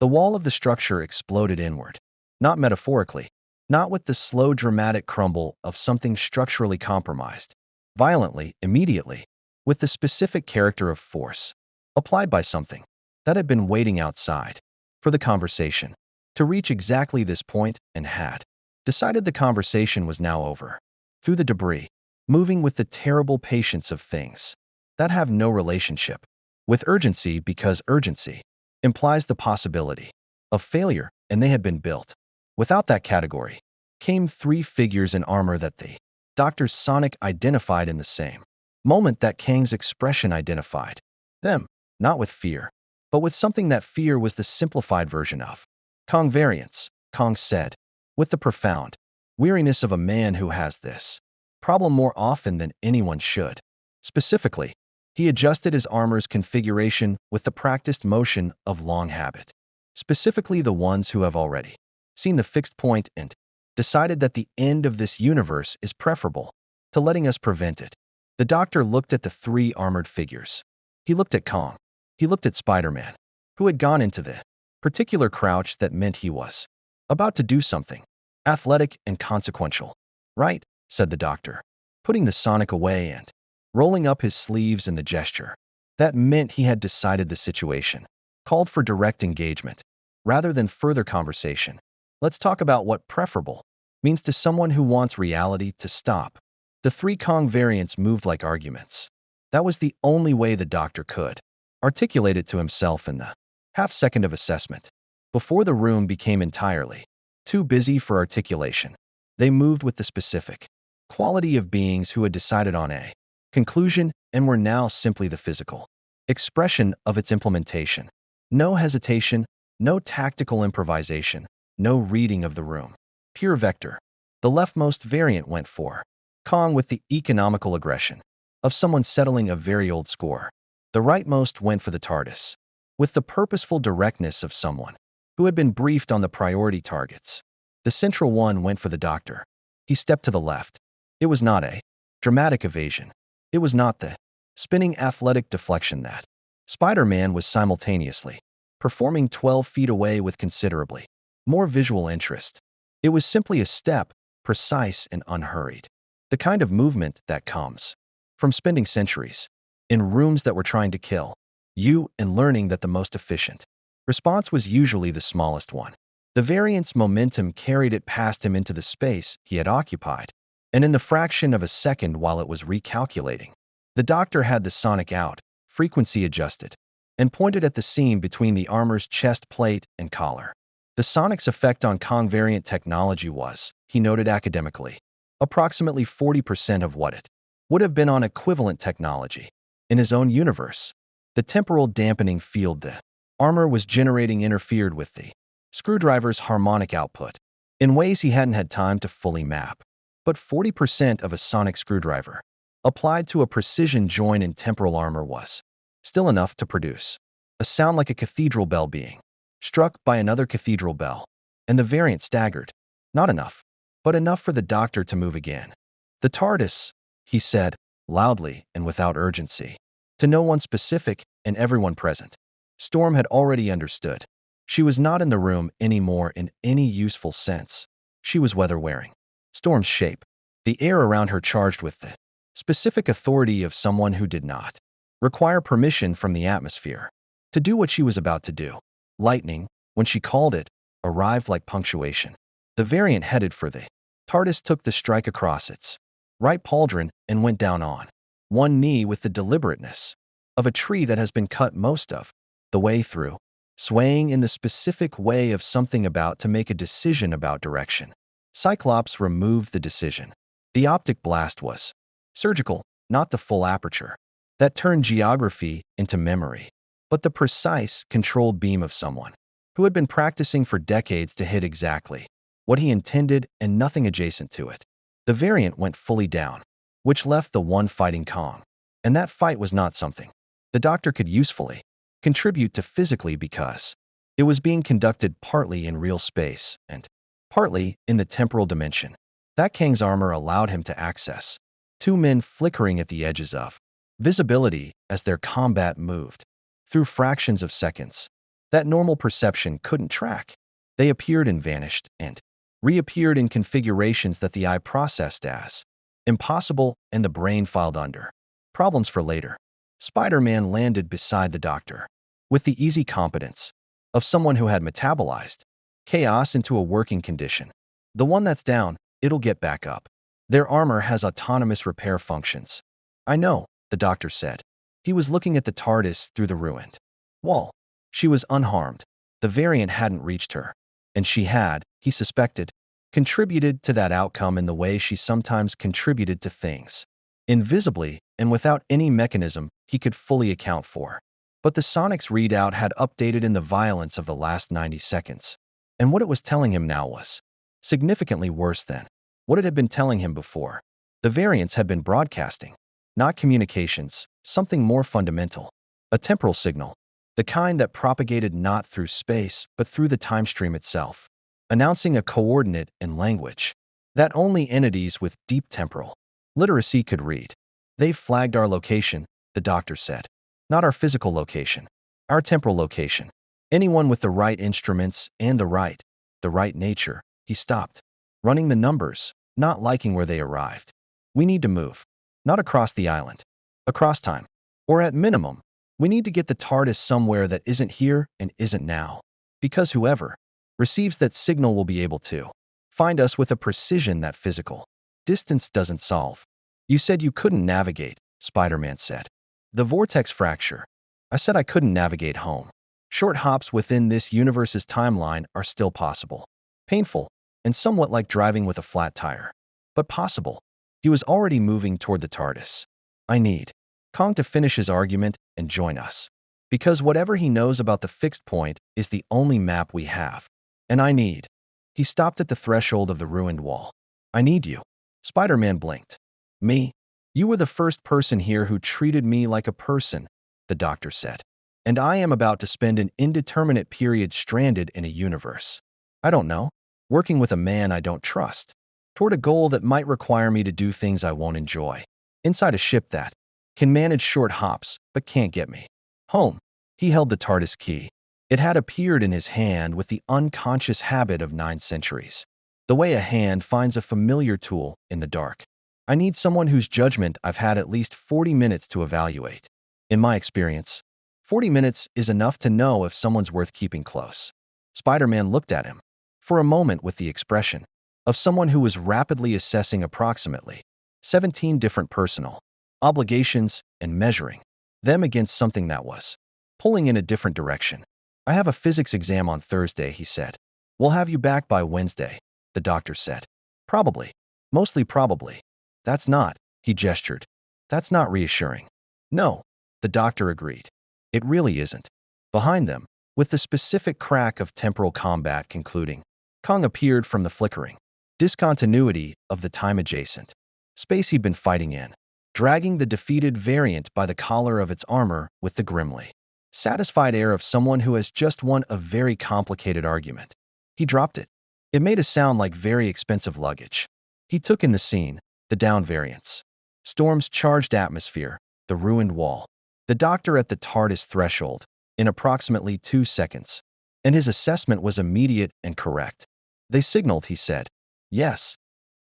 the wall of the structure exploded inward. Not metaphorically. Not with the slow, dramatic crumble of something structurally compromised. Violently, immediately. With the specific character of force applied by something that had been waiting outside for the conversation to reach exactly this point and had decided the conversation was now over. Through the debris, moving with the terrible patience of things that have no relationship with urgency, because urgency implies the possibility of failure, and they had been built. Without that category came 3 figures in armor that the Dr. Sonic identified in the same moment that Kang's expression identified them, not with fear, but with something that fear was the simplified version of. Kang variance, Kang said, with the profound weariness of a man who has this problem more often than anyone should. Specifically, he adjusted his armor's configuration with the practiced motion of long habit, specifically the ones who have already seen the fixed point and decided that the end of this universe is preferable to letting us prevent it. The doctor looked at the 3 armored figures. He looked at Kang. He looked at Spider-Man, who had gone into the particular crouch that meant he was about to do something athletic and consequential. Right, said the doctor, putting the Sonic away and rolling up his sleeves in the gesture. That meant he had decided the situation called for direct engagement rather than further conversation. Let's talk about what preferable means to someone who wants reality to stop. The 3 Kang variants moved like arguments. That was the only way the doctor could articulate it to himself in the half-second of assessment. Before the room became entirely too busy for articulation, they moved with the specific quality of beings who had decided on a conclusion and were now simply the physical expression of its implementation. No hesitation, no tactical improvisation, no reading of the room. Pure vector. The leftmost variant went for Kang with the economical aggression of someone settling a very old score. The rightmost went for the TARDIS, with the purposeful directness of someone who had been briefed on the priority targets. The central one went for the doctor. He stepped to the left. It was not a dramatic evasion. It was not the spinning athletic deflection that Spider-Man was simultaneously performing 12 feet away with considerably more visual interest. It was simply a step, precise and unhurried. The kind of movement that comes from spending centuries in rooms that were trying to kill you and learning that the most efficient response was usually the smallest one. The variant's momentum carried it past him into the space he had occupied, and in the fraction of a second while it was recalculating, the doctor had the Sonic out, frequency adjusted, and pointed at the seam between the armor's chest plate and collar. The Sonic's effect on Kang variant technology was, he noted academically, approximately 40% of what it would have been on equivalent technology in his own universe. The temporal dampening field the armor was generating interfered with the screwdriver's harmonic output in ways he hadn't had time to fully map. But 40% of a sonic screwdriver applied to a precision join in temporal armor was still enough to produce a sound like a cathedral bell being struck by another cathedral bell, and the variant staggered. Not enough, but enough for the doctor to move again. The TARDIS, he said, loudly and without urgency, to no one specific and everyone present. Storm had already understood. She was not in the room anymore in any useful sense. She was weather-wearing. Storm's shape, the air around her charged with the specific authority of someone who did not require permission from the atmosphere to do what she was about to do. Lightning, when she called it, arrived like punctuation. The variant headed for the TARDIS took the strike across its right pauldron and went down on one knee with the deliberateness of a tree that has been cut most of the way through, swaying in the specific way of something about to make a decision about direction. Cyclops removed the decision. The optic blast was surgical, not the full aperture that turned geography into memory, but the precise, controlled beam of someone who had been practicing for decades to hit exactly what he intended and nothing adjacent to it. The variant went fully down, which left the one fighting Kong. And that fight was not something the doctor could usefully contribute to physically because it was being conducted partly in real space and partly in the temporal dimension that Kang's armor allowed him to access. Two men flickering at the edges of visibility as their combat moved through fractions of seconds that normal perception couldn't track. They appeared and vanished and reappeared in configurations that the eye processed as impossible and the brain filed under problems for later. Spider-Man landed beside the doctor with the easy competence of someone who had metabolized chaos into a working condition. The one that's down, it'll get back up. Their armor has autonomous repair functions. I know, the doctor said. He was looking at the TARDIS through the ruined wall. She was unharmed. The variant hadn't reached her. And she had, he suspected, contributed to that outcome in the way she sometimes contributed to things. Invisibly and without any mechanism he could fully account for. But the Sonic's readout had updated in the violence of the last 90 seconds. And what it was telling him now was significantly worse than what it had been telling him before. The variants had been broadcasting, not communications, something more fundamental. A temporal signal, the kind that propagated not through space but through the time stream itself, announcing a coordinate and language that only entities with deep temporal literacy could read. They've flagged our location, the doctor said. Not our physical location, our temporal location. Anyone with the right instruments and the right nature. He stopped, running the numbers, not liking where they arrived. We need to move. Not across the island. Across time. Or at minimum, we need to get the TARDIS somewhere that isn't here and isn't now. Because whoever receives that signal will be able to find us with a precision that physical distance doesn't solve. You said you couldn't navigate, Spider-Man said. The vortex fracture. I said I couldn't navigate home. Short hops within this universe's timeline are still possible. Painful, and somewhat like driving with a flat tire. But possible. He was already moving toward the TARDIS. I need Kong to finish his argument and join us. Because whatever he knows about the fixed point is the only map we have. And I need. He stopped at the threshold of the ruined wall. I need you. Spider-Man blinked. Me? You were the first person here who treated me like a person, the doctor said. And I am about to spend an indeterminate period stranded in a universe. I don't know. Working with a man I don't trust. Toward a goal that might require me to do things I won't enjoy. Inside a ship that can manage short hops but can't get me home. He held the TARDIS key. It had appeared in his hand with the unconscious habit of 9 centuries. The way a hand finds a familiar tool in the dark. I need someone whose judgment I've had at least 40 minutes to evaluate. In my experience, 40 minutes is enough to know if someone's worth keeping close. Spider-Man looked at him for a moment with the expression of someone who was rapidly assessing approximately 17 different personal obligations and measuring them against something that was pulling in a different direction. I have a physics exam on Thursday, he said. We'll have you back by Wednesday, the doctor said. Probably. Mostly probably. That's not, he gestured. That's not reassuring. No, the doctor agreed. It really isn't. Behind them, with the specific crack of temporal combat concluding, Kong appeared from the flickering discontinuity of the time-adjacent space he'd been fighting in, dragging the defeated variant by the collar of its armor with the grimly satisfied air of someone who has just won a very complicated argument. He dropped it. It made a sound like very expensive luggage. He took in the scene, the down variants, Storm's charged atmosphere, the ruined wall, the doctor at the TARDIS threshold, in approximately 2 seconds. And his assessment was immediate and correct. They signaled, he said. Yes.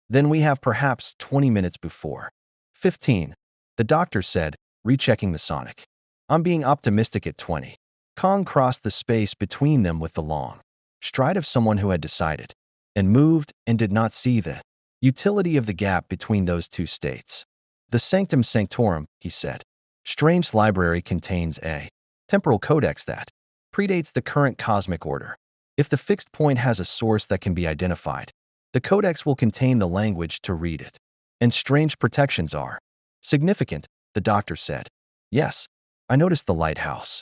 Then we have perhaps 20 minutes before. 15. The doctor said, rechecking the Sonic. I'm being optimistic at 20. Kong crossed the space between them with the long stride of someone who had decided and moved and did not see the utility of the gap between those two states. The Sanctum Sanctorum, he said. Strange library contains a temporal codex that predates the current cosmic order. If the fixed point has a source that can be identified, the codex will contain the language to read it. And strange protections are significant, the doctor said. Yes, I noticed the lighthouse.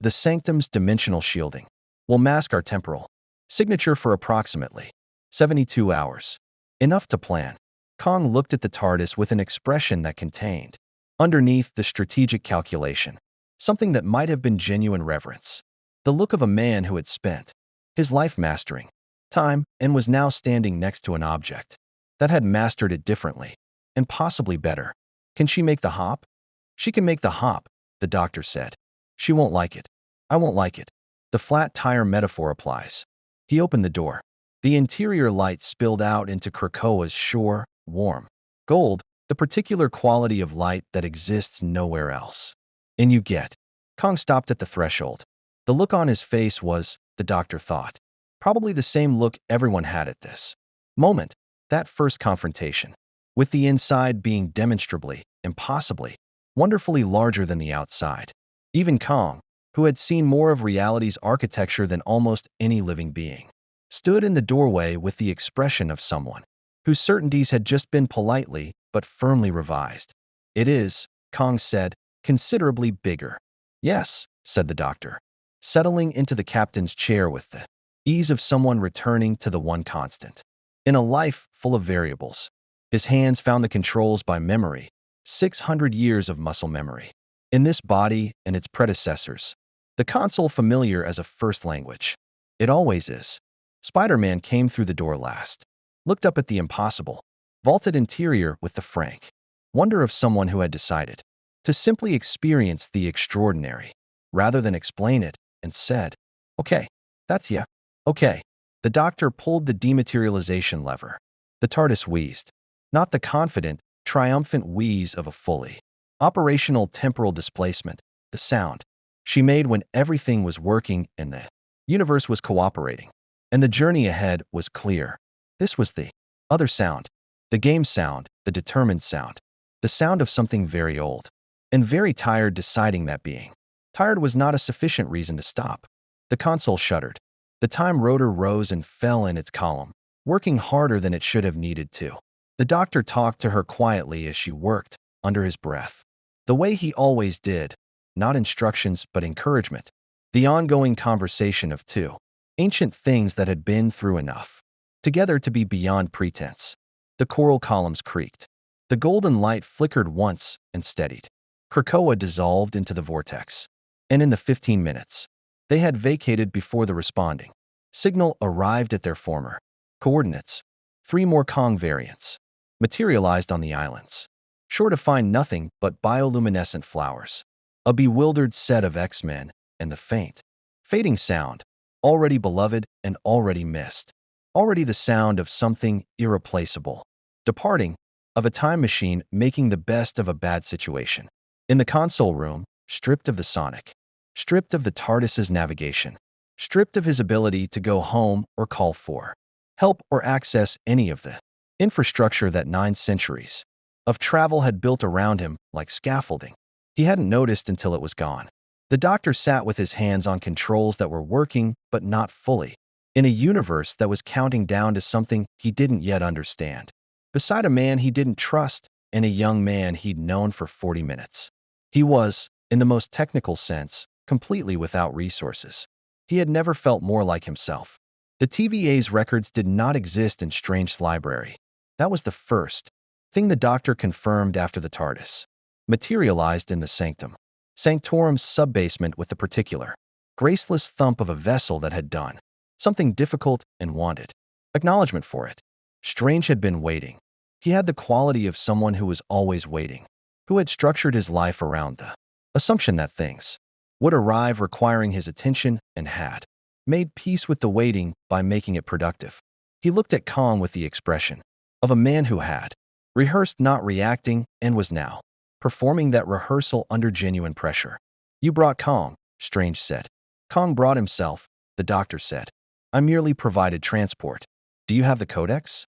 The Sanctum's dimensional shielding will mask our temporal signature for approximately 72 hours. Enough to plan. Kong looked at the TARDIS with an expression that contained, underneath the strategic calculation, something that might have been genuine reverence. The look of a man who had spent his life mastering time and was now standing next to an object that had mastered it differently and possibly better. Can she make the hop? She can make the hop, the doctor said. She won't like it. I won't like it. The flat tire metaphor applies. He opened the door. The interior light spilled out into Krakoa's shore, warm gold, the particular quality of light that exists nowhere else. And you get. Kong stopped at the threshold. The look on his face was, the doctor thought, probably the same look everyone had at this moment, that first confrontation, with the inside being demonstrably, impossibly, wonderfully larger than the outside. Even Kong, who had seen more of reality's architecture than almost any living being, stood in the doorway with the expression of someone whose certainties had just been politely but firmly revised. It is, Kong said, considerably bigger. Yes, said the doctor, settling into the captain's chair with the ease of someone returning to the one constant. In a life full of variables, his hands found the controls by memory, 600 years of muscle memory. In this body and its predecessors, the console familiar as a first language. It always is. Spider-Man came through the door last, looked up at the impossible, vaulted interior with the frank wonder of someone who had decided to simply experience the extraordinary, rather than explain it, and said, okay, that's yeah, okay. The doctor pulled the dematerialization lever. The TARDIS wheezed, not the confident, triumphant wheeze of a fully operational temporal displacement, the sound she made when everything was working and the universe was cooperating, and the journey ahead was clear. This was the other sound, the game sound, the determined sound, the sound of something very old and very tired, deciding that being tired was not a sufficient reason to stop. The console shuddered. The time rotor rose and fell in its column, working harder than it should have needed to. The doctor talked to her quietly as she worked, under his breath, the way he always did, not instructions but encouragement, the ongoing conversation of two ancient things that had been through enough together to be beyond pretense. The coral columns creaked. The golden light flickered once and steadied. Krakoa dissolved into the vortex. And in the 15 minutes they had vacated before the responding signal arrived at their former coordinates, 3 more Kong variants materialized on the islands, sure to find nothing but bioluminescent flowers. A bewildered set of X-Men and the faint, fading sound, already beloved and already missed. Already the sound of something irreplaceable, departing, of a time machine making the best of a bad situation. In the console room, stripped of the sonic, stripped of the TARDIS's navigation, stripped of his ability to go home or call for help or access any of the infrastructure that 9 centuries of travel had built around him like scaffolding. He hadn't noticed until it was gone. The doctor sat with his hands on controls that were working but not fully, in a universe that was counting down to something he didn't yet understand, beside a man he didn't trust and a young man he'd known for 40 minutes. He was, in the most technical sense, completely without resources. He had never felt more like himself. The TVA's records did not exist in Strange's library. That was the first thing the doctor confirmed after the TARDIS materialized in the Sanctum Sanctorum's sub-basement with the particular, graceless thump of a vessel that had done something difficult and wanted acknowledgement for it. Strange had been waiting. He had the quality of someone who was always waiting, who had structured his life around the assumption that things would arrive requiring his attention and had made peace with the waiting by making it productive. He looked at Kong with the expression of a man who had rehearsed not reacting and was now performing that rehearsal under genuine pressure. You brought Kong, Strange said. Kong brought himself, the doctor said. I merely provided transport. Do you have the codex?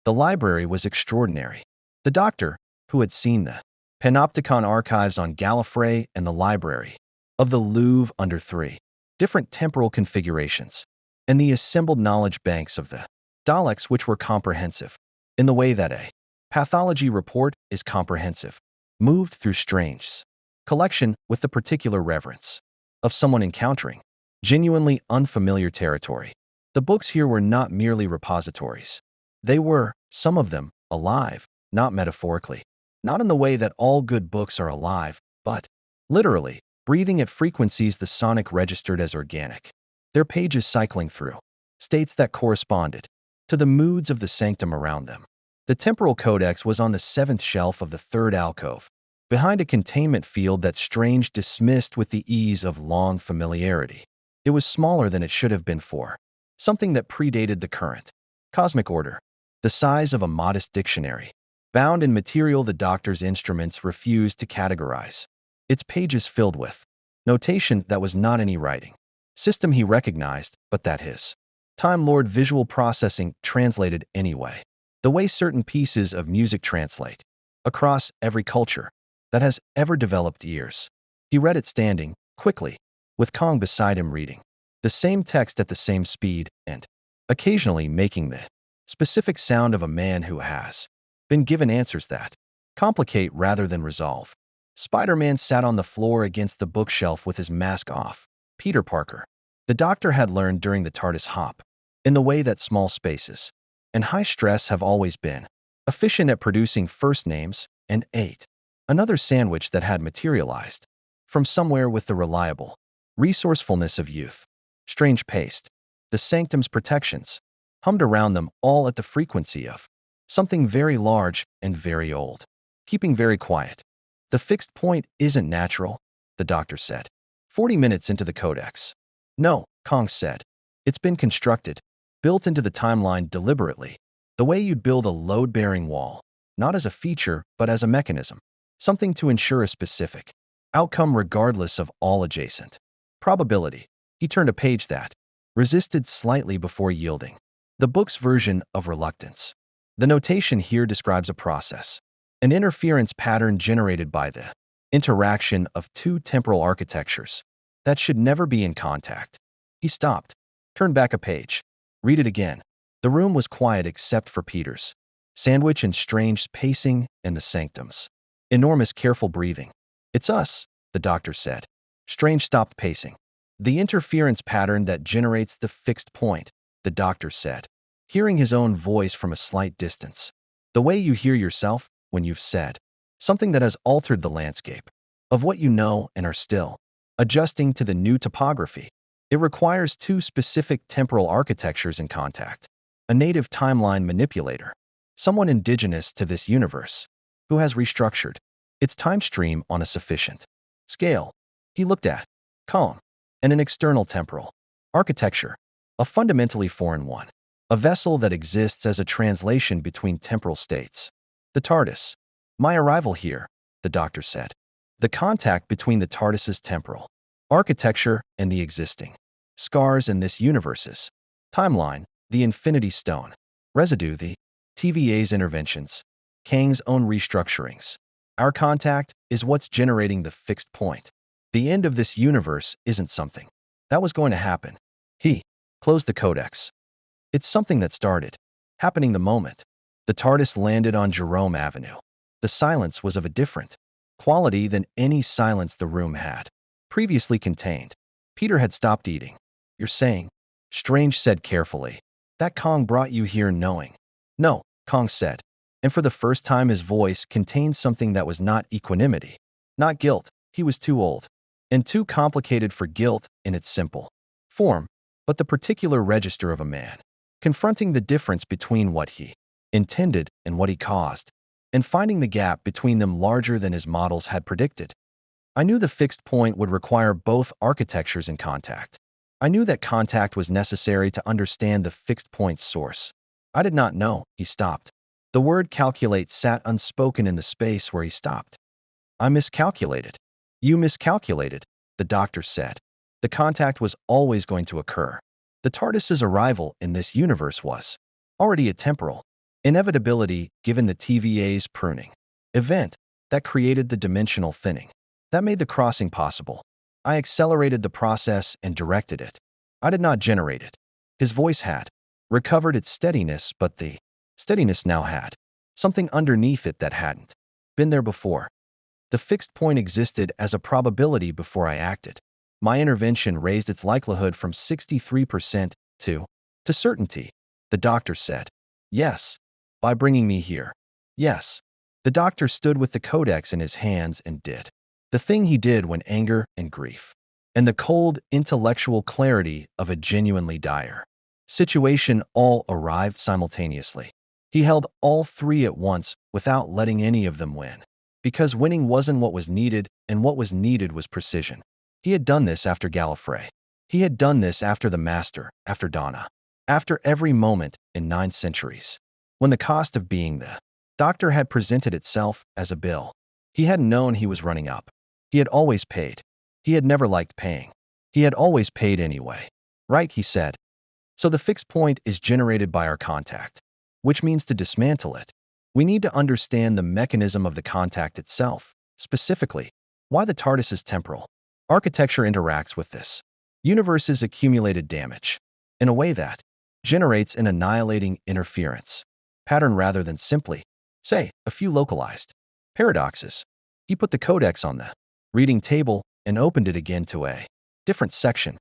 The library was extraordinary. The doctor, who had seen the Panopticon archives on Gallifrey and the library of the Louvre under 3 different temporal configurations, and the assembled knowledge banks of the Daleks, which were comprehensive, in the way that a pathology report is comprehensive, moved through Strange's collection with the particular reverence of someone encountering genuinely unfamiliar territory. The books here were not merely repositories. They were, some of them, alive, not metaphorically, not in the way that all good books are alive, but literally, breathing at frequencies the sonic registered as organic. Their pages cycling through states that corresponded to the moods of the sanctum around them. The temporal codex was on the 7th shelf of the 3rd alcove, behind a containment field that Strange dismissed with the ease of long familiarity. It was smaller than it should have been for something that predated the current cosmic order, the size of a modest dictionary, bound in material the Doctor's instruments refused to categorize. Its pages filled with notation that was not any writing system he recognized, but that his Time Lord visual processing translated anyway. The way certain pieces of music translate across every culture that has ever developed ears. He read it standing, quickly, with Kong beside him reading the same text at the same speed and occasionally making the specific sound of a man who has been given answers that complicate rather than resolve. Spider-Man sat on the floor against the bookshelf with his mask off. Peter Parker. The Doctor had learned during the TARDIS hop, in the way that small spaces and high stress have always been efficient at producing first names, and ate another sandwich that had materialized from somewhere with the reliable resourcefulness of youth. Strange paced. The sanctum's protections hummed around them all at the frequency of something very large and very old, keeping very quiet. The fixed point isn't natural, the Doctor said. 40 minutes into the codex. No, Kong said. It's been constructed, built into the timeline deliberately, the way you'd build a load-bearing wall, not as a feature, but as a mechanism, something to ensure a specific outcome regardless of all adjacent probability. He turned a page that resisted slightly before yielding. The book's version of reluctance. The notation here describes a process, an interference pattern generated by the interaction of two temporal architectures that should never be in contact. He stopped, turned back a page. Read it again. The room was quiet except for Peter's sandwich and Strange's pacing and the sanctum's enormous careful breathing. It's us, the Doctor said. Strange stopped pacing. The interference pattern that generates the fixed point, the Doctor said, hearing his own voice from a slight distance. The way you hear yourself when you've said something that has altered the landscape of what you know and are still adjusting to the new topography. It requires two specific temporal architectures in contact. A native timeline manipulator, someone indigenous to this universe, who has restructured its time stream on a sufficient scale. He looked at Kong, and an external temporal architecture, a fundamentally foreign one, a vessel that exists as a translation between temporal states. The TARDIS. My arrival here, the Doctor said. The contact between the TARDIS's temporal architecture and the existing scars in this universe's timeline, the Infinity Stone, residue, the TVA's interventions, Kang's own restructurings. Our contact is what's generating the fixed point. The end of this universe isn't something that was going to happen. He closed the codex. It's something that started happening the moment the TARDIS landed on Jerome Avenue. The silence was of a different quality than any silence the room had previously contained. Peter had stopped eating. You're saying, Strange said carefully, that Kong brought you here knowing. No, Kong said, and for the first time his voice contained something that was not equanimity, not guilt. He was too old and too complicated for guilt in its simple form, but the particular register of a man, confronting the difference between what he intended and what he caused, and finding the gap between them larger than his models had predicted. I knew the fixed point would require both architectures in contact. I knew that contact was necessary to understand the fixed point's source. I did not know. He stopped. The word calculate sat unspoken in the space where he stopped. I miscalculated. You miscalculated, the Doctor said. The contact was always going to occur. The TARDIS's arrival in this universe was already a temporal inevitability given the TVA's pruning event, That created the dimensional thinning. That made the crossing possible. I accelerated the process and directed it. I did not generate it. His voice had recovered its steadiness, but the steadiness now had something underneath it that hadn't been there before. The fixed point existed as a probability before I acted. My intervention raised its likelihood from 63% to certainty. The doctor said, "Yes." By bringing me here. Yes. The doctor stood with the codex in his hands and did the thing he did when anger and grief and the cold, intellectual clarity of a genuinely dire situation all arrived simultaneously. He held all three at once without letting any of them win. Because winning wasn't what was needed, and what was needed was precision. He had done this after Gallifrey. He had done this after the Master, after Donna, after every moment in 9 centuries. When the cost of being the doctor had presented itself as a bill, he hadn't known he was running up. He had always paid. He had never liked paying. He had always paid anyway. Right, he said. So the fixed point is generated by our contact, which means to dismantle it. We need to understand the mechanism of the contact itself, specifically, why the TARDIS is temporal. Architecture interacts with this universe's accumulated damage in a way that generates an annihilating interference pattern rather than simply, say, a few localized paradoxes. He put the codex on the reading table and opened it again to a different section,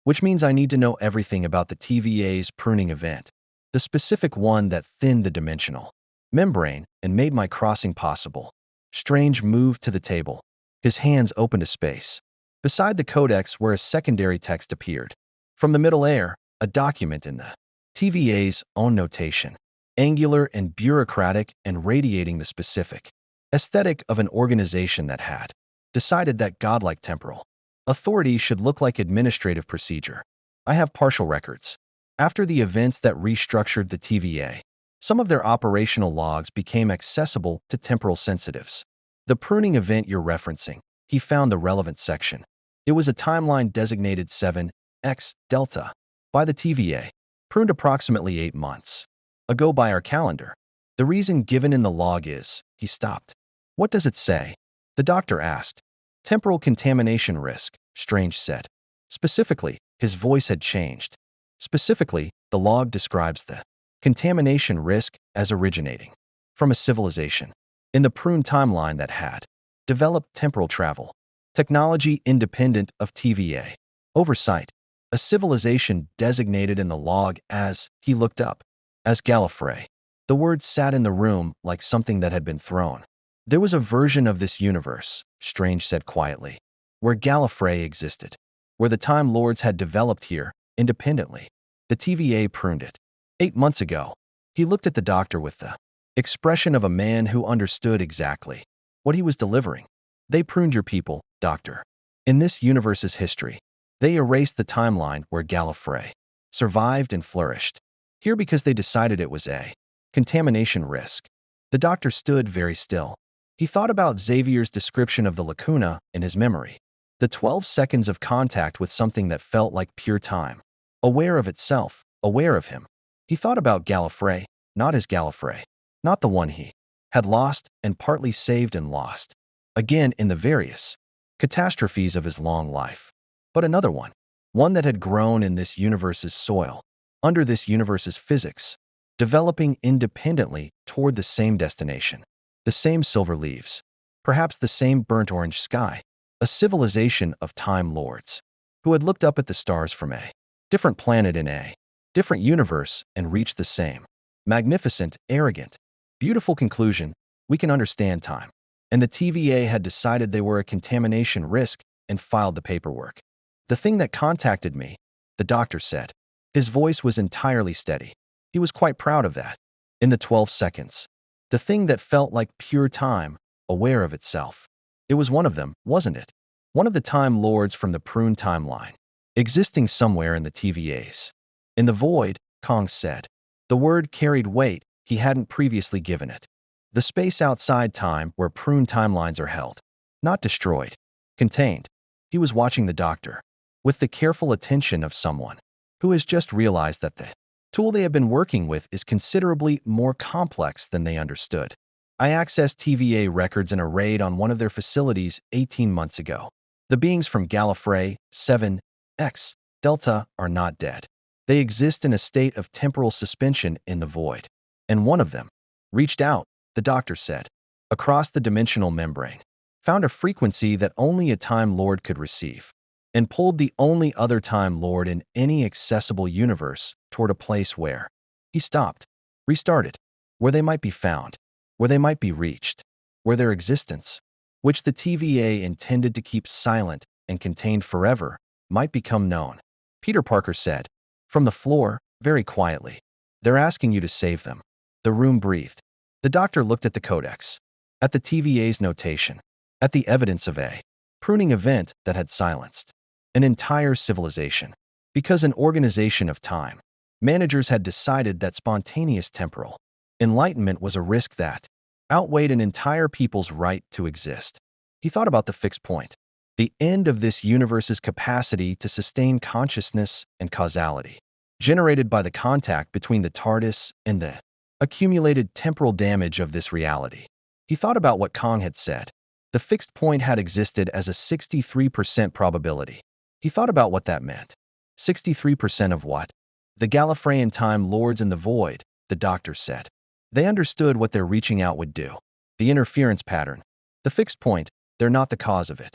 which means I need to know everything about the TVA's pruning event, the specific one that thinned the dimensional membrane and made my crossing possible. Strange moved to the table. His hands opened a space beside the codex where a secondary text appeared. From the middle air, a document in the TVA's own notation, angular and bureaucratic and radiating the specific aesthetic of an organization that had decided that godlike temporal authority should look like administrative procedure. I have partial records. After the events that restructured the TVA, some of their operational logs became accessible to temporal sensitives. The pruning event you're referencing, he found the relevant section. It was a timeline designated 7X Delta by the TVA, pruned approximately 8 months ago by our calendar. The reason given in the log is, he stopped. What does it say? The doctor asked. Temporal contamination risk, Strange said. Specifically, his voice had changed. Specifically, the log describes the contamination risk as originating from a civilization in the pruned timeline that had developed temporal travel, technology independent of TVA oversight, a civilization designated in the log as, he looked up, as Gallifrey. The word sat in the room like something that had been thrown. There was a version of this universe, Strange said quietly, where Gallifrey existed, where the Time Lords had developed here independently. The TVA pruned it. 8 months ago, he looked at the doctor with the expression of a man who understood exactly what he was delivering. They pruned your people, doctor. In this universe's history, they erased the timeline where Gallifrey survived and flourished. Here because they decided it was a contamination risk. The doctor stood very still. He thought about Xavier's description of the lacuna in his memory. The 12 seconds of contact with something that felt like pure time. Aware of itself, aware of him. He thought about Gallifrey, not his Gallifrey, not the one he had lost and partly saved and lost. Again in the various catastrophes of his long life. But another one that had grown in this universe's soil, under this universe's physics, developing independently toward the same destination, the same silver leaves, perhaps the same burnt orange sky, a civilization of Time Lords who had looked up at the stars from a different planet in a different universe and reached the same magnificent, arrogant, beautiful conclusion: we can understand time. And the TVA had decided they were a contamination risk and filed the paperwork. The thing that contacted me, the doctor said. His voice was entirely steady. He was quite proud of that. In the 12 seconds. The thing that felt like pure time, aware of itself. It was one of them, wasn't it? One of the Time Lords from the pruned timeline, existing somewhere in the TVAs. In the void, Kong said. The word carried weight he hadn't previously given it. The space outside time where pruned timelines are held. Not destroyed. Contained. He was watching the doctor, with the careful attention of someone who has just realized that the tool they have been working with is considerably more complex than they understood. I accessed TVA records in a raid on one of their facilities 18 months ago. The beings from Gallifrey 7X Delta are not dead. They exist in a state of temporal suspension in the void. And one of them reached out, the doctor said, across the dimensional membrane, found a frequency that only a Time Lord could receive, and pulled the only other Time Lord in any accessible universe toward a place where he stopped, restarted, where they might be found, where they might be reached, where their existence, which the TVA intended to keep silent and contained forever, might become known. Peter Parker said, from the floor, very quietly, "They're asking you to save them." The room breathed. The doctor looked at the codex, at the TVA's notation, at the evidence of a pruning event that had silenced an entire civilization. Because an organization of time, managers had decided that spontaneous temporal enlightenment was a risk that outweighed an entire people's right to exist. He thought about the fixed point, the end of this universe's capacity to sustain consciousness and causality, generated by the contact between the TARDIS and the accumulated temporal damage of this reality. He thought about what Kong had said. The fixed point had existed as a 63% probability. He thought about what that meant. 63% of what? The Gallifreyan Time Lords in the void, the doctor said. They understood what their reaching out would do. The interference pattern. The fixed point, they're not the cause of it.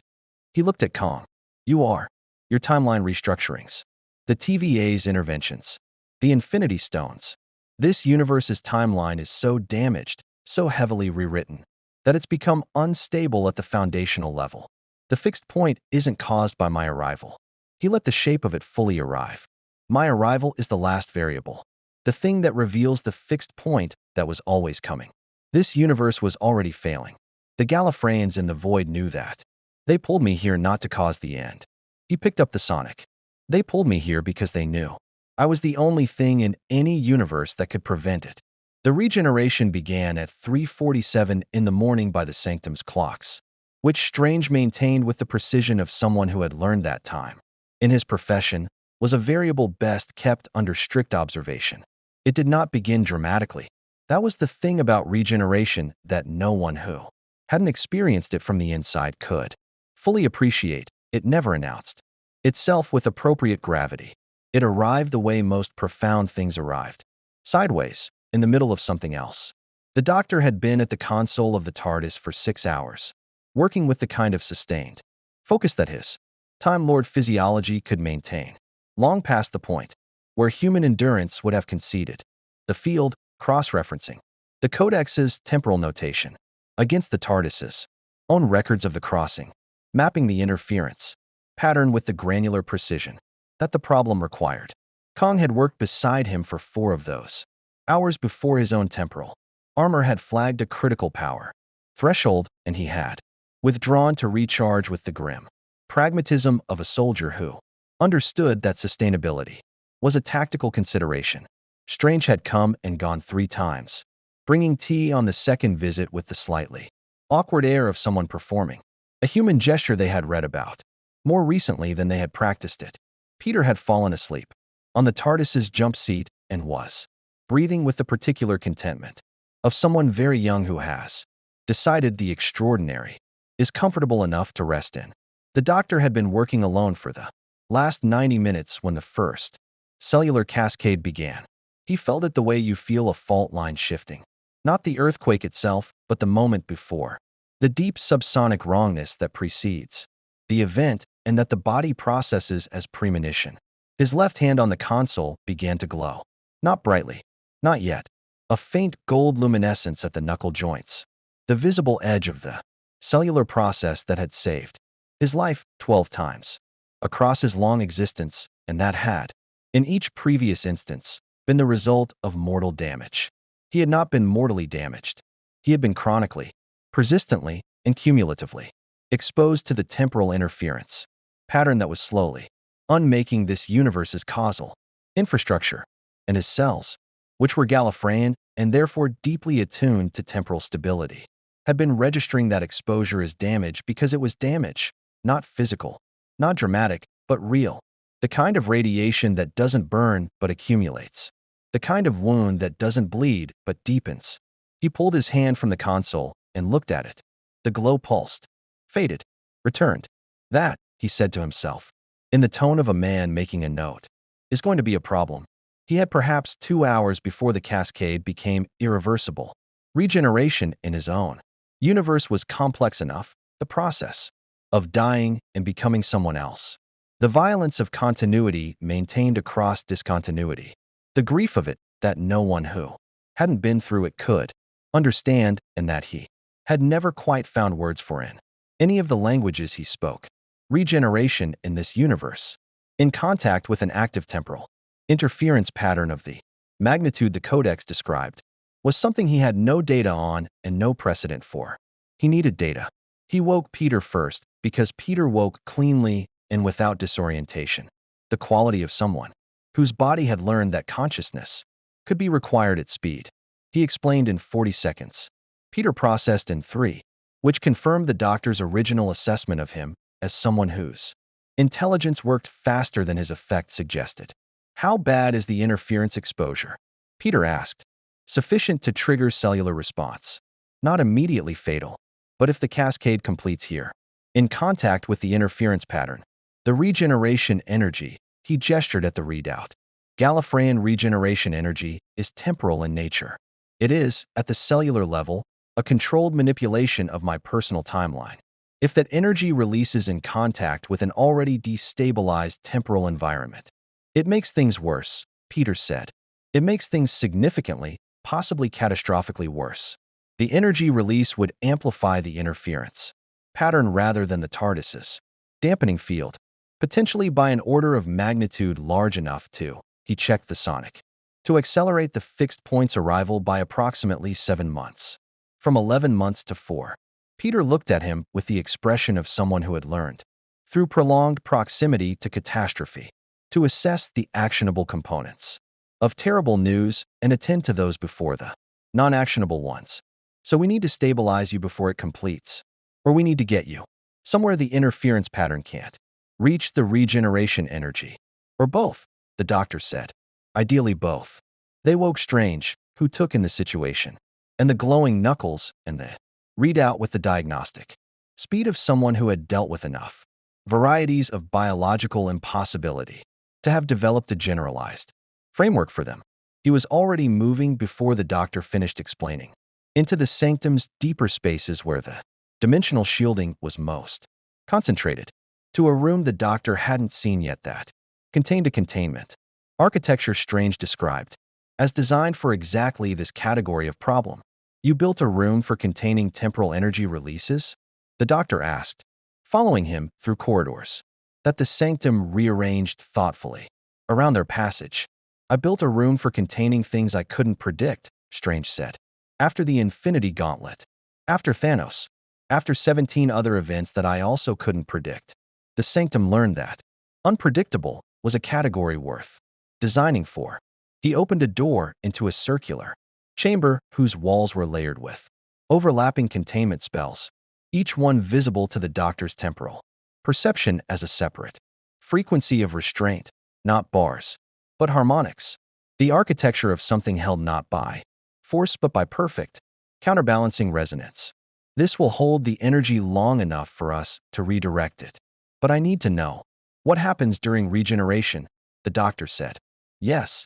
He looked at Kong. You are. Your timeline restructurings. The TVA's interventions. The Infinity Stones. This universe's timeline is so damaged, so heavily rewritten, that it's become unstable at the foundational level. The fixed point isn't caused by my arrival. He let the shape of it fully arrive. My arrival is the last variable, the thing that reveals the fixed point that was always coming. This universe was already failing. The Gallifreyans in the void knew that. They pulled me here not to cause the end. He picked up the sonic. They pulled me here because they knew I was the only thing in any universe that could prevent it. The regeneration began at 3:47 in the morning by the Sanctum's clocks, which Strange maintained with the precision of someone who had learned that time, in his profession, was a variable best kept under strict observation. It did not begin dramatically. That was the thing about regeneration that no one who hadn't experienced it from the inside could fully appreciate. It never announced itself with appropriate gravity. It arrived the way most profound things arrived, sideways, in the middle of something else. The doctor had been at the console of the TARDIS for 6 hours, working with the kind of sustained focus that his Time Lord physiology could maintain, long past the point where human endurance would have conceded. The field, cross-referencing, the Codex's temporal notation, against the TARDIS's own records of the crossing, mapping the interference pattern with the granular precision that the problem required. Kong had worked beside him for 4 of those hours before his own temporal armor had flagged a critical power threshold, and he had withdrawn to recharge with the grim pragmatism of a soldier who understood that sustainability was a tactical consideration. Strange had come and gone 3 times, bringing tea on the second visit with the slightly awkward air of someone performing a human gesture they had read about more recently than they had practiced it. Peter had fallen asleep on the TARDIS's jump seat and was breathing with the particular contentment of someone very young who has decided the extraordinary is comfortable enough to rest in. The doctor had been working alone for the last 90 minutes when the first cellular cascade began. He felt it the way you feel a fault line shifting. Not the earthquake itself, but the moment before. The deep subsonic wrongness that precedes the event and that the body processes as premonition. His left hand on the console began to glow. Not brightly. Not yet. A faint gold luminescence at the knuckle joints. The visible edge of the cellular process that had saved his life 12 times across his long existence, and that had, in each previous instance, been the result of mortal damage. He had not been mortally damaged. He had been chronically, persistently, and cumulatively exposed to the temporal interference pattern that was slowly unmaking this universe's causal infrastructure, and his cells, which were Gallifreyan and therefore deeply attuned to temporal stability, had been registering that exposure as damage because it was damage, not physical, not dramatic, but real. The kind of radiation that doesn't burn but accumulates. The kind of wound that doesn't bleed but deepens. He pulled his hand from the console and looked at it. The glow pulsed, faded, returned. That, he said to himself, in the tone of a man making a note, is going to be a problem. He had perhaps 2 hours before the cascade became irreversible. Regeneration in his own universe was complex enough, the process of dying and becoming someone else. The violence of continuity maintained across discontinuity. The grief of it that no one who hadn't been through it could understand, and that he had never quite found words for in any of the languages he spoke. Regeneration in this universe, in contact with an active temporal interference pattern of the magnitude the Codex described, was something he had no data on and no precedent for. He needed data. He woke Peter first because Peter woke cleanly and without disorientation. The quality of someone whose body had learned that consciousness could be required at speed. He explained in 40 seconds. Peter processed in 3, which confirmed the doctor's original assessment of him as someone whose intelligence worked faster than his effect suggested. How bad is the interference exposure? Peter asked. Sufficient to trigger cellular response. Not immediately fatal, but if the cascade completes here, in contact with the interference pattern, the regeneration energy, he gestured at the readout. Gallifreyan regeneration energy is temporal in nature. It is, at the cellular level, a controlled manipulation of my personal timeline. If that energy releases in contact with an already destabilized temporal environment, it makes things worse, Peter said. It makes things significantly, possibly catastrophically worse. The energy release would amplify the interference pattern rather than the TARDIS's dampening field, potentially by an order of magnitude large enough to, he checked the sonic, to accelerate the fixed point's arrival by approximately 7 months. From 11 months to 4. Peter looked at him with the expression of someone who had learned, through prolonged proximity to catastrophe, to assess the actionable components of terrible news and attend to those before the non-actionable ones. So we need to stabilize you before it completes, or we need to get you somewhere the interference pattern can't reach the regeneration energy. Or both, the doctor said. Ideally both. They woke Strange, who took in the situation, and the glowing knuckles and the readout with the diagnostic speed of someone who had dealt with enough varieties of biological impossibility to have developed a generalized framework for them. He was already moving before the doctor finished explaining, into the sanctum's deeper spaces where the dimensional shielding was most concentrated, to a room the doctor hadn't seen yet that contained a containment architecture Strange described as designed for exactly this category of problem. You built a room for containing temporal energy releases? The doctor asked, following him through corridors that the sanctum rearranged thoughtfully around their passage. I built a room for containing things I couldn't predict, Strange said. After the Infinity Gauntlet, after Thanos, after 17 other events that I also couldn't predict. The sanctum learned that unpredictable was a category worth designing for. He opened a door into a circular chamber whose walls were layered with overlapping containment spells, each one visible to the doctor's temporal perception as a separate frequency of restraint, not bars, but harmonics. The architecture of something held not by force but by perfect, counterbalancing resonance. This will hold the energy long enough for us to redirect it. But I need to know what happens during regeneration, the doctor said. Yes,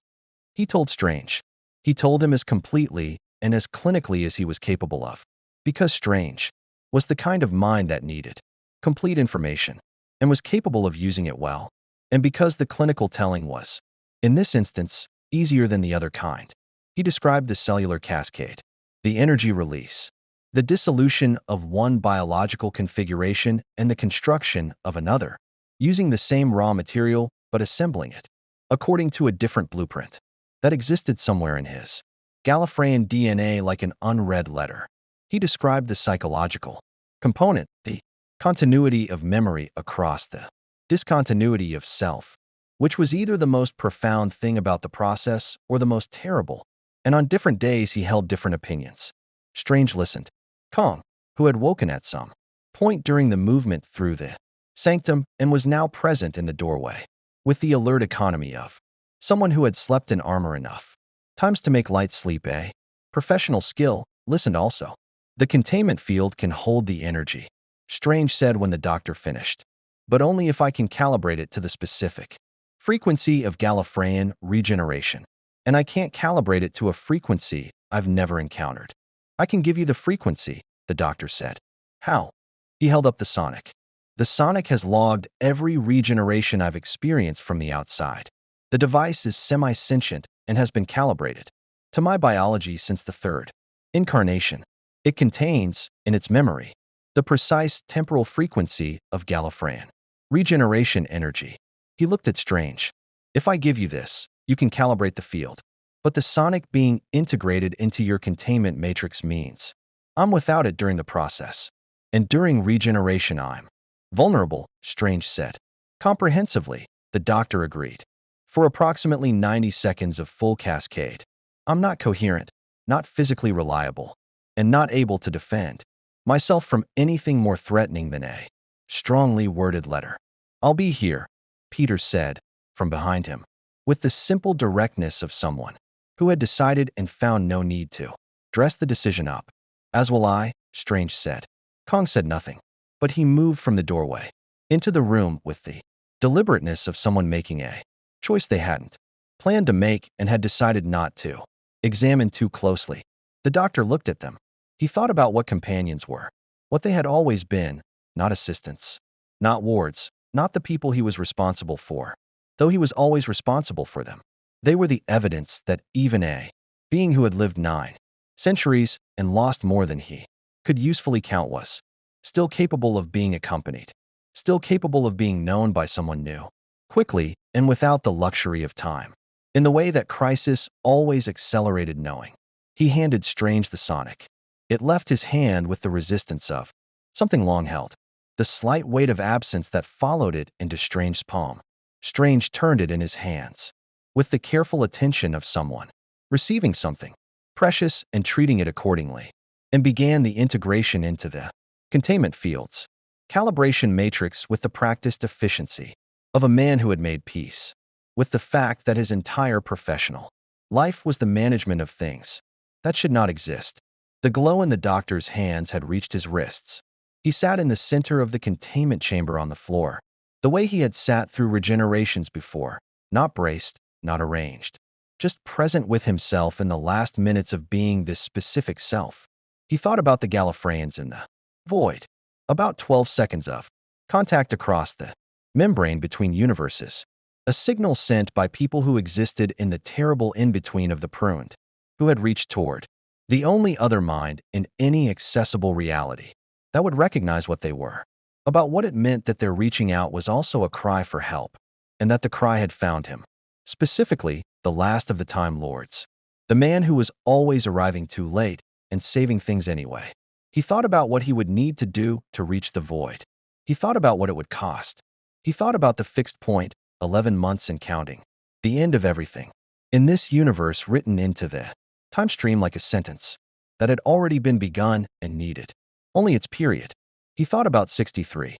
he told Strange. He told him as completely and as clinically as he was capable of, because Strange was the kind of mind that needed complete information and was capable of using it well, and because the clinical telling was, in this instance, easier than the other kind. He described the cellular cascade, the energy release, the dissolution of one biological configuration and the construction of another, using the same raw material but assembling it according to a different blueprint that existed somewhere in his Gallifreyan DNA like an unread letter. He described the psychological component, the continuity of memory across the discontinuity of self, which was either the most profound thing about the process or the most terrible, and on different days he held different opinions. Strange listened. Kong, who had woken at some point during the movement through the sanctum and was now present in the doorway, with the alert economy of someone who had slept in armor enough times to make light sleep a professional skill, listened also. The containment field can hold the energy, Strange said when the doctor finished, but only if I can calibrate it to the specific frequency of Gallifreyan regeneration. And I can't calibrate it to a frequency I've never encountered. I can give you the frequency, the doctor said. How? He held up the sonic. The sonic has logged every regeneration I've experienced from the outside. The device is semi-sentient and has been calibrated to my biology since the third incarnation. It contains, in its memory, the precise temporal frequency of Gallifreyan regeneration energy. He looked at Strange. If I give you this, you can calibrate the field. But the sonic being integrated into your containment matrix means I'm without it during the process. And during regeneration I'm vulnerable, Strange said. Comprehensively, the doctor agreed. For approximately 90 seconds of full cascade, I'm not coherent, not physically reliable, and not able to defend myself from anything more threatening than a strongly worded letter. I'll be here, Peter said, from behind him, with the simple directness of someone who had decided and found no need to dress the decision up. As will I, Strange said. Kong said nothing, but he moved from the doorway into the room with the deliberateness of someone making a choice they hadn't planned to make and had decided not to examine too closely. The doctor looked at them. He thought about what companions were, what they had always been, not assistants, not wards, not the people he was responsible for, though he was always responsible for them. They were the evidence that even a being who had lived 9 centuries and lost more than he could usefully count was still capable of being accompanied, still capable of being known by someone new, quickly and without the luxury of time. In the way that crisis always accelerated knowing, he handed Strange the sonic. It left his hand with the resistance of something long held, the slight weight of absence that followed it into Strange's palm. Strange turned it in his hands, with the careful attention of someone receiving something precious and treating it accordingly, and began the integration into the containment fields, calibration matrix with the practiced efficiency of a man who had made peace with the fact that his entire professional life was the management of things that should not exist. The glow in the doctor's hands had reached his wrists. He sat in the center of the containment chamber on the floor, the way he had sat through regenerations before, not braced, not arranged, just present with himself in the last minutes of being this specific self. He thought about the Gallifreyans in the void, about 12 seconds of contact across the membrane between universes, a signal sent by people who existed in the terrible in-between of the pruned, who had reached toward the only other mind in any accessible reality that would recognize what they were, about what it meant that their reaching out was also a cry for help, and that the cry had found him, specifically the last of the Time Lords, the man who was always arriving too late and saving things anyway. He thought about what he would need to do to reach the void. He thought about what it would cost. He thought about the fixed point, 11 months and counting, the end of everything. In this universe written into the time stream like a sentence that had already been begun and needed only its period. He thought about 63%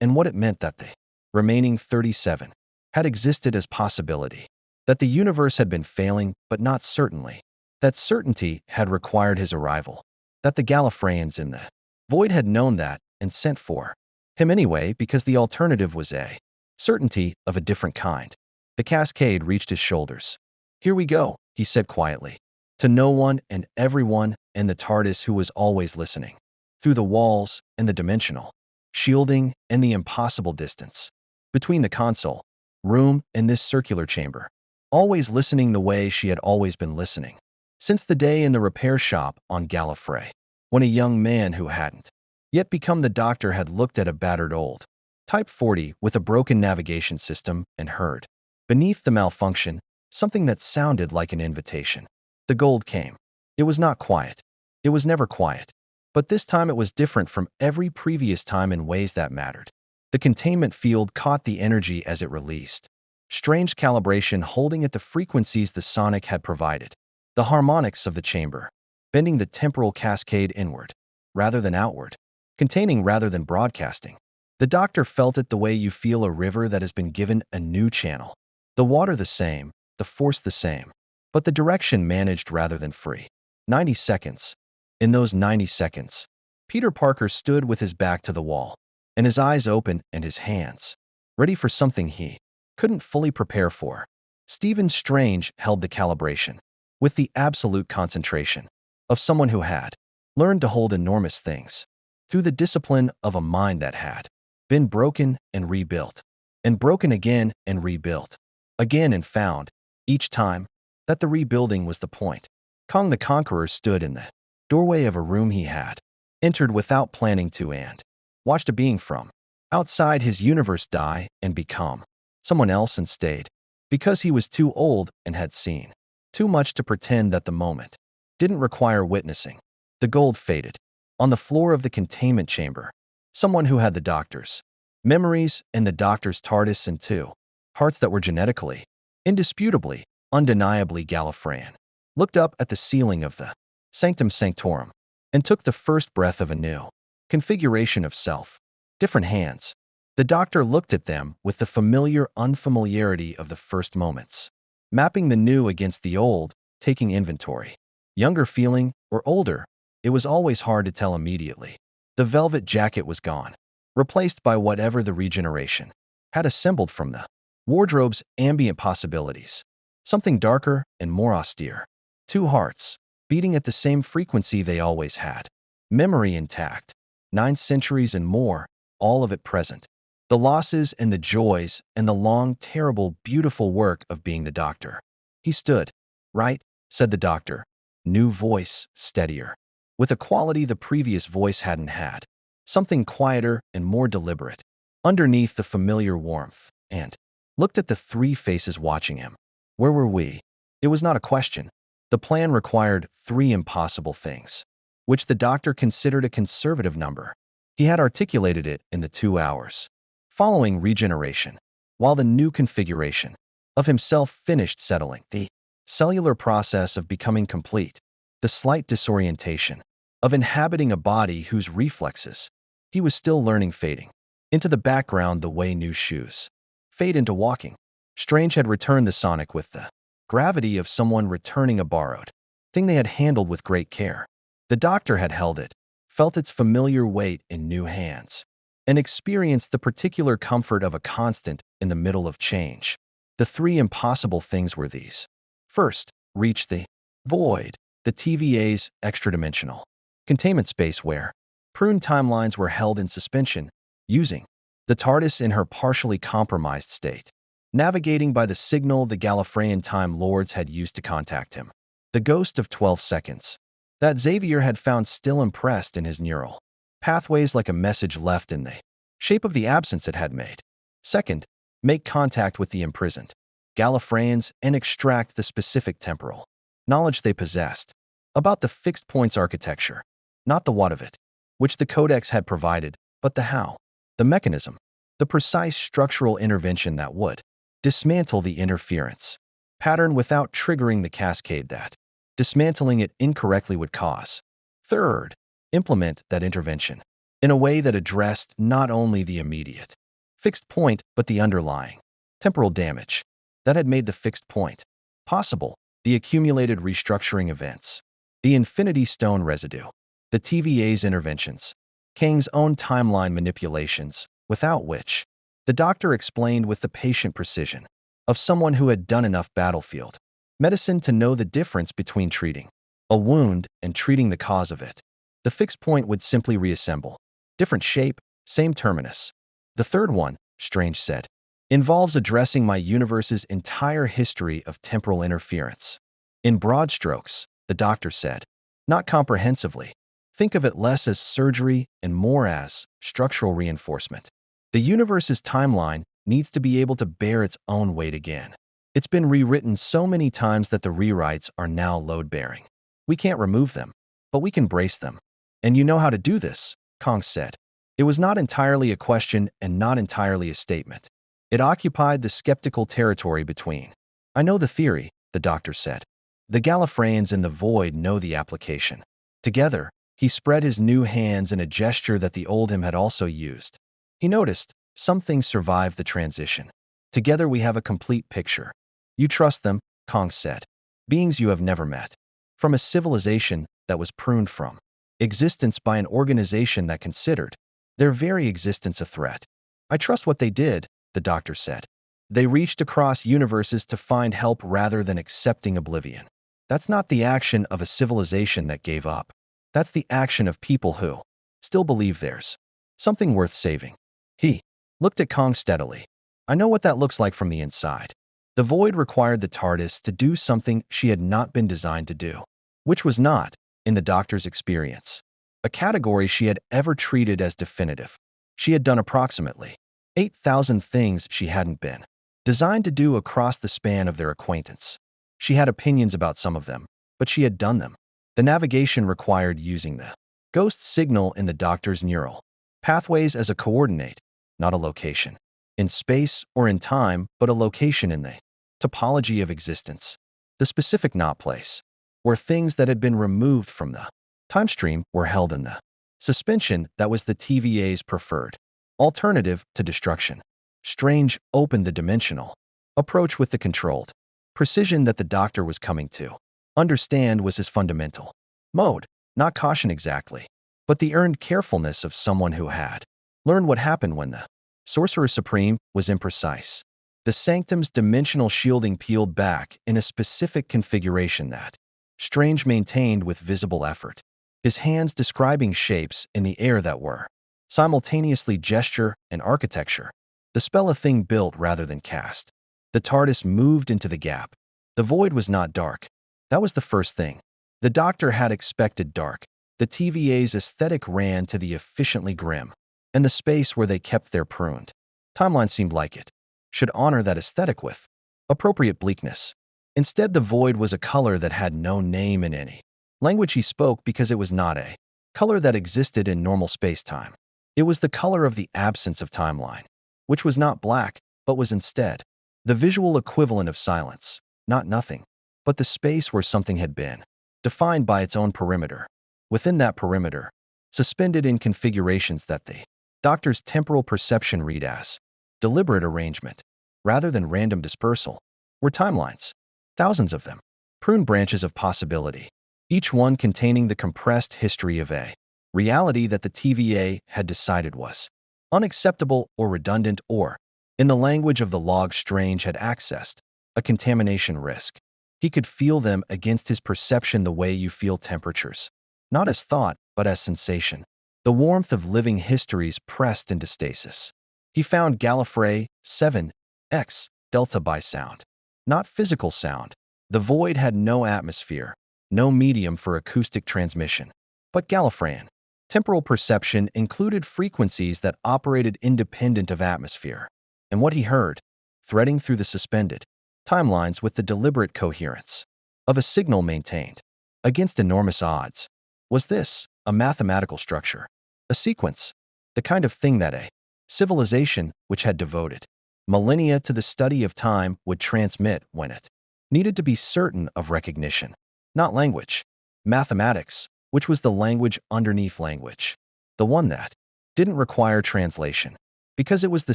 and what it meant that the remaining 37 had existed as possibility, that the universe had been failing but not certainly, that certainty had required his arrival, that the Gallifreyans in the void had known that and sent for him anyway because the alternative was a certainty of a different kind. The cascade reached his shoulders. Here we go, he said quietly, to no one and everyone in the TARDIS who was always listening, through the walls and the dimensional shielding and the impossible distance between the console room and this circular chamber, always listening the way she had always been listening, since the day in the repair shop on Gallifrey, when a young man who hadn't yet become the Doctor had looked at a battered old Type 40 with a broken navigation system and heard, beneath the malfunction, something that sounded like an invitation. The gold came. It was not quiet. It was never quiet. But this time it was different from every previous time in ways that mattered. The containment field caught the energy as it released. Strange calibration holding at the frequencies the sonic had provided. The harmonics of the chamber, bending the temporal cascade inward, rather than outward, containing rather than broadcasting. The Doctor felt it the way you feel a river that has been given a new channel. The water the same, the force the same, but the direction managed rather than free. 90 seconds. In those 90 seconds, Peter Parker stood with his back to the wall, and his eyes open and his hands, ready for something he couldn't fully prepare for. Stephen Strange held the calibration, with the absolute concentration of someone who had learned to hold enormous things through the discipline of a mind that had been broken and rebuilt, and broken again and rebuilt again, and found, each time, that the rebuilding was the point. Kong the Conqueror stood in the doorway of a room he had entered without planning to, and watched a being from outside his universe die and become someone else, and stayed because he was too old and had seen too much to pretend that the moment didn't require witnessing. The gold faded. On the floor of the containment chamber, someone who had the doctor's memories and the doctor's TARDIS and two hearts that were genetically, indisputably, undeniably Gallifreyan, looked up at the ceiling of the Sanctum Sanctorum and took the first breath of a new configuration of self. Different hands. The doctor looked at them with the familiar unfamiliarity of the first moments, mapping the new against the old, taking inventory. Younger feeling or older, it was always hard to tell immediately. The velvet jacket was gone, replaced by whatever the regeneration had assembled from the wardrobe's ambient possibilities. Something darker and more austere. Two hearts, beating at the same frequency they always had. Memory intact. 9 centuries and more, all of it present. The losses and the joys and the long, terrible, beautiful work of being the doctor. He stood. Right, said the doctor. New voice, steadier, with a quality the previous voice hadn't had. Something quieter and more deliberate. Underneath the familiar warmth, and looked at the three faces watching him. Where were we? It was not a question. The plan required 3 impossible things, which the doctor considered a conservative number. He had articulated it in the 2 hours following regeneration, while the new configuration of himself finished settling. The cellular process of becoming complete, the slight disorientation of inhabiting a body whose reflexes he was still learning fading into the background the way new shoes fade into walking. Strange had returned the sonic with the gravity of someone returning a borrowed thing they had handled with great care. The doctor had held it, felt its familiar weight in new hands, and experienced the particular comfort of a constant in the middle of change. The 3 impossible things were these. First, reach the void, the TVA's extra-dimensional containment space where prune timelines were held in suspension, using the TARDIS in her partially compromised state, navigating by the signal the Gallifreyan Time Lords had used to contact him. The ghost of 12 seconds that Xavier had found still impressed in his neural pathways like a message left in the shape of the absence it had made. Second, make contact with the imprisoned Gallifreyans and extract the specific temporal knowledge they possessed about the fixed points architecture, not the what of it, which the Codex had provided, but the how, the mechanism, the precise structural intervention that would dismantle the interference pattern without triggering the cascade that dismantling it incorrectly would cause. Third, implement that intervention in a way that addressed not only the immediate fixed point but the underlying temporal damage that had made the fixed point possible, the accumulated restructuring events, the Infinity Stone residue, the TVA's interventions, Kang's own timeline manipulations, without which, the doctor explained with the patient precision of someone who had done enough battlefield medicine to know the difference between treating a wound and treating the cause of it. The fixed point would simply reassemble. Different shape, same terminus. The third one, Strange said, involves addressing my universe's entire history of temporal interference. In broad strokes, the doctor said, not comprehensively. Think of it less as surgery and more as structural reinforcement. The universe's timeline needs to be able to bear its own weight again. It's been rewritten so many times that the rewrites are now load-bearing. We can't remove them, but we can brace them. And you know how to do this, Kong said. It was not entirely a question and not entirely a statement. It occupied the skeptical territory between. I know the theory, the doctor said. The Gallifreyans in the void know the application. Together, he spread his new hands in a gesture that the old him had also used. He noticed, some things survived the transition. Together we have a complete picture. You trust them, Kong said. Beings you have never met. from a civilization that was pruned from existence by an organization that considered their very existence a threat. I trust what they did, the doctor said. They reached across universes to find help rather than accepting oblivion. That's not the action of a civilization that gave up. That's the action of people who still believe there's something worth saving. He looked at Kong steadily. I know what that looks like from the inside. The void required the TARDIS to do something she had not been designed to do, which was not, in the doctor's experience, a category she had ever treated as definitive. She had done approximately 8,000 things she hadn't been designed to do across the span of their acquaintance. She had opinions about some of them, but she had done them. The navigation required using the ghost signal in the doctor's neural pathways as a coordinate, not a location in space or in time, but a location in the topology of existence. The specific not place, where things that had been removed from the time stream were held in the suspension that was the TVA's preferred alternative to destruction. Strange opened the dimensional approach with the controlled precision that the doctor was coming to understand was his fundamental mode, not caution exactly, but the earned carefulness of someone who had learned what happened when the Sorcerer Supreme was imprecise. The sanctum's dimensional shielding peeled back in a specific configuration that Strange maintained with visible effort, his hands describing shapes in the air that were simultaneously gesture and architecture. The spell a thing built rather than cast. The TARDIS moved into the gap. The void was not dark. That was the first thing. The doctor had expected dark. The TVA's aesthetic ran to the efficiently grim, and the space where they kept their pruned timeline seemed like it should honor that aesthetic with appropriate bleakness. Instead, the void was a color that had no name in any language he spoke because it was not a color that existed in normal space-time. It was the color of the absence of timeline, which was not black, but was instead the visual equivalent of silence, not nothing, but the space where something had been, defined by its own perimeter. Within that perimeter, suspended in configurations that the doctor's temporal perception read as deliberate arrangement, rather than random dispersal, were timelines, thousands of them, pruned branches of possibility, each one containing the compressed history of a reality that the TVA had decided was unacceptable or redundant or, in the language of the log Strange had accessed, a contamination risk. He could feel them against his perception the way you feel temperatures, not as thought, but as sensation. The warmth of living histories pressed into stasis. He found Gallifrey 7X Delta by sound, not physical sound. The void had no atmosphere, no medium for acoustic transmission. But Gallifreyan temporal perception included frequencies that operated independent of atmosphere. And what he heard, threading through the suspended timelines with the deliberate coherence of a signal maintained against enormous odds, was this, a mathematical structure, a sequence, the kind of thing that a civilization which had devoted millennia to the study of time would transmit when it needed to be certain of recognition, not language. Mathematics, which was the language underneath language, the one that didn't require translation, because it was the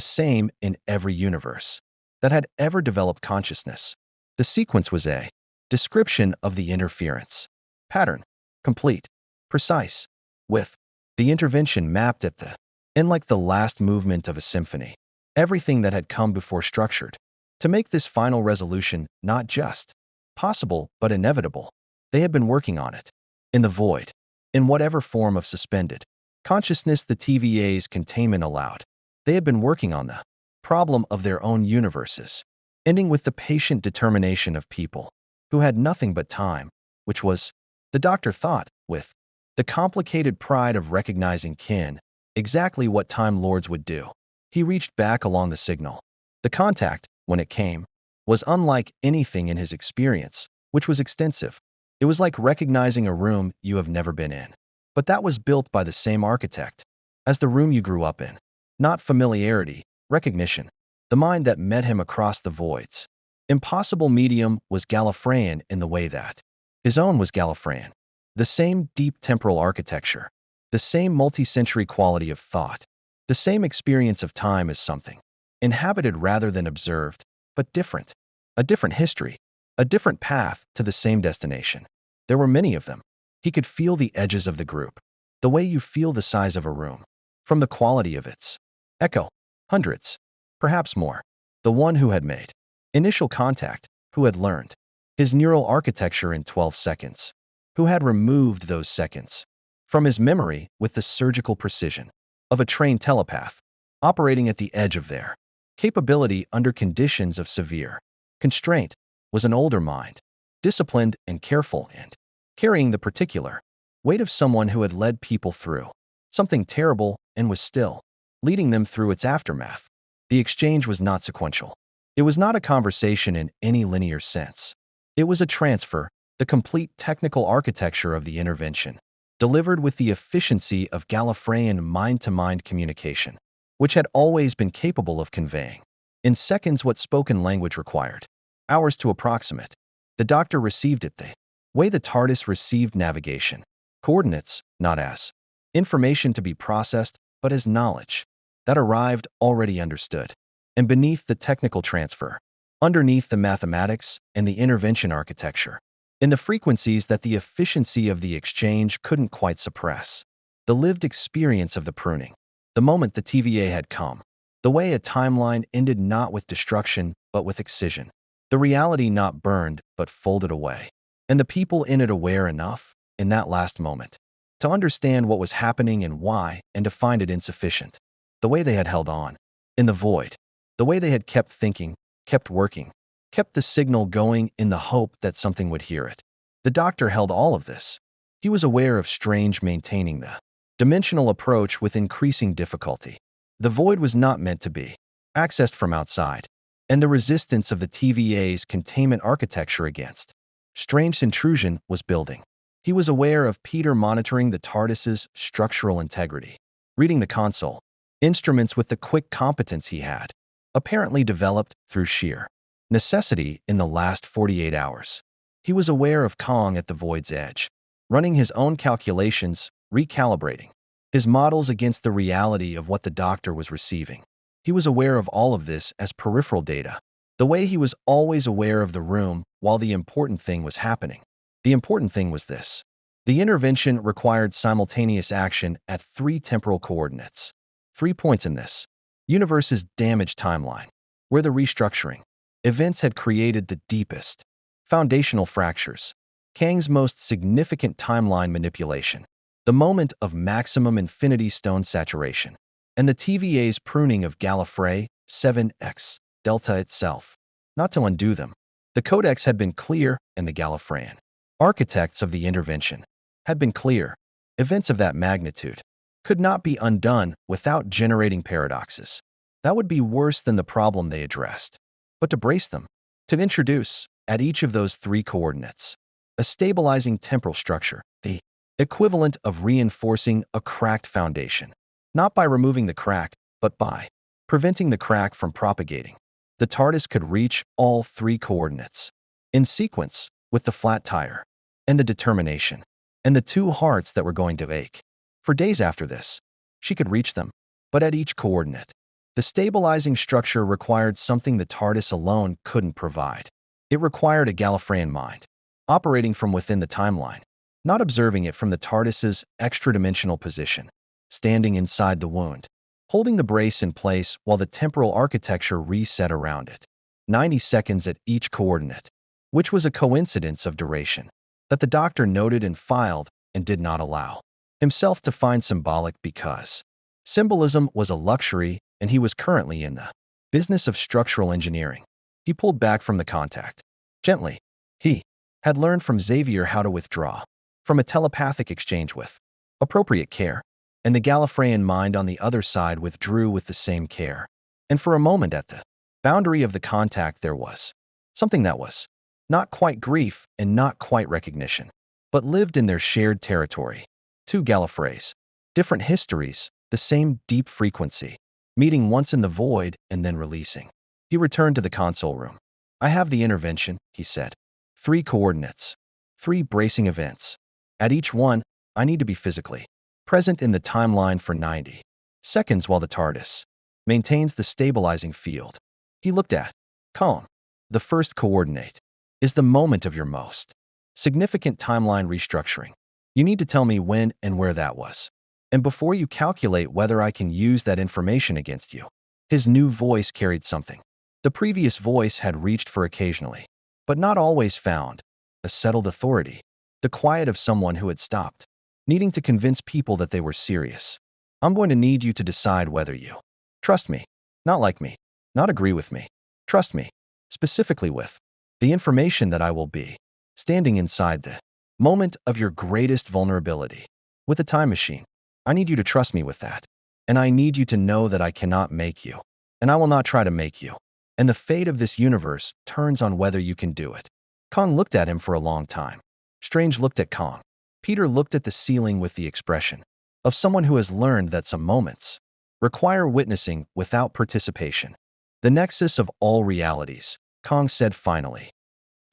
same in every universe that had ever developed consciousness. The sequence was a description of the interference pattern, complete, precise, with the intervention mapped at the end like the last movement of a symphony. Everything that had come before structured to make this final resolution not just possible but inevitable. They had been working on it. In the void, in whatever form of suspended consciousness the TVA's containment allowed, they had been working on the problem of their own universes, ending with the patient determination of people who had nothing but time, which was, the doctor thought, with the complicated pride of recognizing kin, exactly what Time Lords would do. He reached back along the signal. The contact, when it came, was unlike anything in his experience, which was extensive. It was like recognizing a room you have never been in. But that was built by the same architect as the room you grew up in. Not familiarity, recognition. The mind that met him across the voids. Impossible medium was Gallifreyan in the way that his own was Gallifreyan. The same deep temporal architecture. The same multi-century quality of thought. The same experience of time as something inhabited rather than observed, but different. A different history. A different path to the same destination. There were many of them. He could feel the edges of the group, the way you feel the size of a room, from the quality of its echo. Hundreds, perhaps more. The one who had made initial contact, who had learned his neural architecture in 12 seconds, who had removed those seconds from his memory with the surgical precision of a trained telepath, operating at the edge of their capability under conditions of severe constraint, was an older mind, disciplined and careful and carrying the particular weight of someone who had led people through something terrible and was still leading them through its aftermath. The exchange was not sequential. It was not a conversation in any linear sense. It was a transfer, the complete technical architecture of the intervention, delivered with the efficiency of Gallifreyan mind-to-mind communication, which had always been capable of conveying in seconds what spoken language required, hours to approximate. The Doctor received it the way the TARDIS received navigation, coordinates, not as information to be processed, but as knowledge that arrived already understood. And beneath the technical transfer, underneath the mathematics and the intervention architecture, in the frequencies that the efficiency of the exchange couldn't quite suppress, the lived experience of the pruning, the moment the TVA had come, the way a timeline ended not with destruction but with excision, the reality not burned but folded away, and the people in it aware enough, in that last moment, to understand what was happening and why, and to find it insufficient. The way they had held on, in the void, the way they had kept thinking, kept working, kept the signal going in the hope that something would hear it. The Doctor held all of this. He was aware of Strange maintaining the dimensional approach with increasing difficulty. The void was not meant to be accessed from outside, and the resistance of the TVA's containment architecture against Strange's intrusion was building. He was aware of Peter monitoring the TARDIS's structural integrity, reading the console instruments with the quick competence he had apparently developed through sheer necessity in the last 48 hours. He was aware of Kong at the void's edge, running his own calculations, recalibrating his models against the reality of what the Doctor was receiving. He was aware of all of this as peripheral data, the way he was always aware of the room while the important thing was happening. The important thing was this. The intervention required simultaneous action at 3 temporal coordinates. 3 points in this universe's damaged timeline, where the restructuring events had created the deepest foundational fractures. Kang's most significant timeline manipulation, the moment of maximum Infinity Stone saturation, and the TVA's pruning of Gallifrey 7X Delta itself. Not to undo them. The Codex had been clear, and the Gallifreyan architects of the intervention had been clear. Events of that magnitude could not be undone without generating paradoxes. That would be worse than the problem they addressed. But to brace them, to introduce, at each of those 3 coordinates, a stabilizing temporal structure, the equivalent of reinforcing a cracked foundation, not by removing the crack, but by preventing the crack from propagating. The TARDIS could reach all 3 coordinates in sequence with the flat tire and the determination and the 2 hearts that were going to ache. For days after this, she could reach them, but at each coordinate, the stabilizing structure required something the TARDIS alone couldn't provide. It required a Gallifreyan mind, operating from within the timeline, not observing it from the TARDIS's extra-dimensional position, standing inside the wound, holding the brace in place while the temporal architecture reset around it. 90 seconds at each coordinate, which was a coincidence of duration that the Doctor noted and filed and did not allow himself to find symbolic because symbolism was a luxury and he was currently in the business of structural engineering. He pulled back from the contact. Gently. He had learned from Xavier how to withdraw from a telepathic exchange with appropriate care, and the Gallifreyan mind on the other side withdrew with the same care. And for a moment at the boundary of the contact there was something that was not quite grief and not quite recognition, but lived in their shared territory. 2 Gallifreys, different histories, the same deep frequency, meeting once in the void and then releasing. He returned to the console room. I have the intervention, he said. 3 coordinates, 3 bracing events. At each one, I need to be physically present in the timeline for 90 seconds while the TARDIS maintains the stabilizing field. He looked at Kong. The first coordinate is the moment of your most Significant timeline restructuring. You need to tell me when and where that was. And before you calculate whether I can use that information against you. His new voice carried something. The previous voice had reached for occasionally, but not always found, a settled authority, the quiet of someone who had stopped, needing to convince people that they were serious. I'm going to need you to decide whether you trust me, not like me, not agree with me, trust me, specifically with the information that I will be standing inside the moment of your greatest vulnerability. With a time machine, I need you to trust me with that. And I need you to know that I cannot make you, and I will not try to make you. And the fate of this universe turns on whether you can do it. Kong looked at him for a long time. Strange looked at Kong. Peter looked at the ceiling with the expression of someone who has learned that some moments require witnessing without participation. The nexus of all realities, Kong said finally.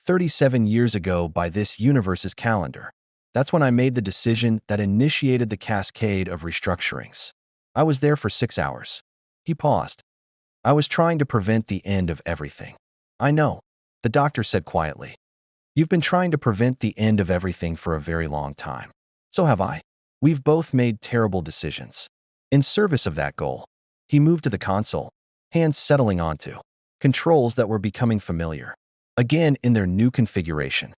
37 years ago by this universe's calendar. That's when I made the decision that initiated the cascade of restructurings. I was there for 6 hours. He paused. I was trying to prevent the end of everything. I know, the doctor said quietly. You've been trying to prevent the end of everything for a very long time. So have I. We've both made terrible decisions. In service of that goal, he moved to the console, hands settling onto controls that were becoming familiar, again in their new configuration.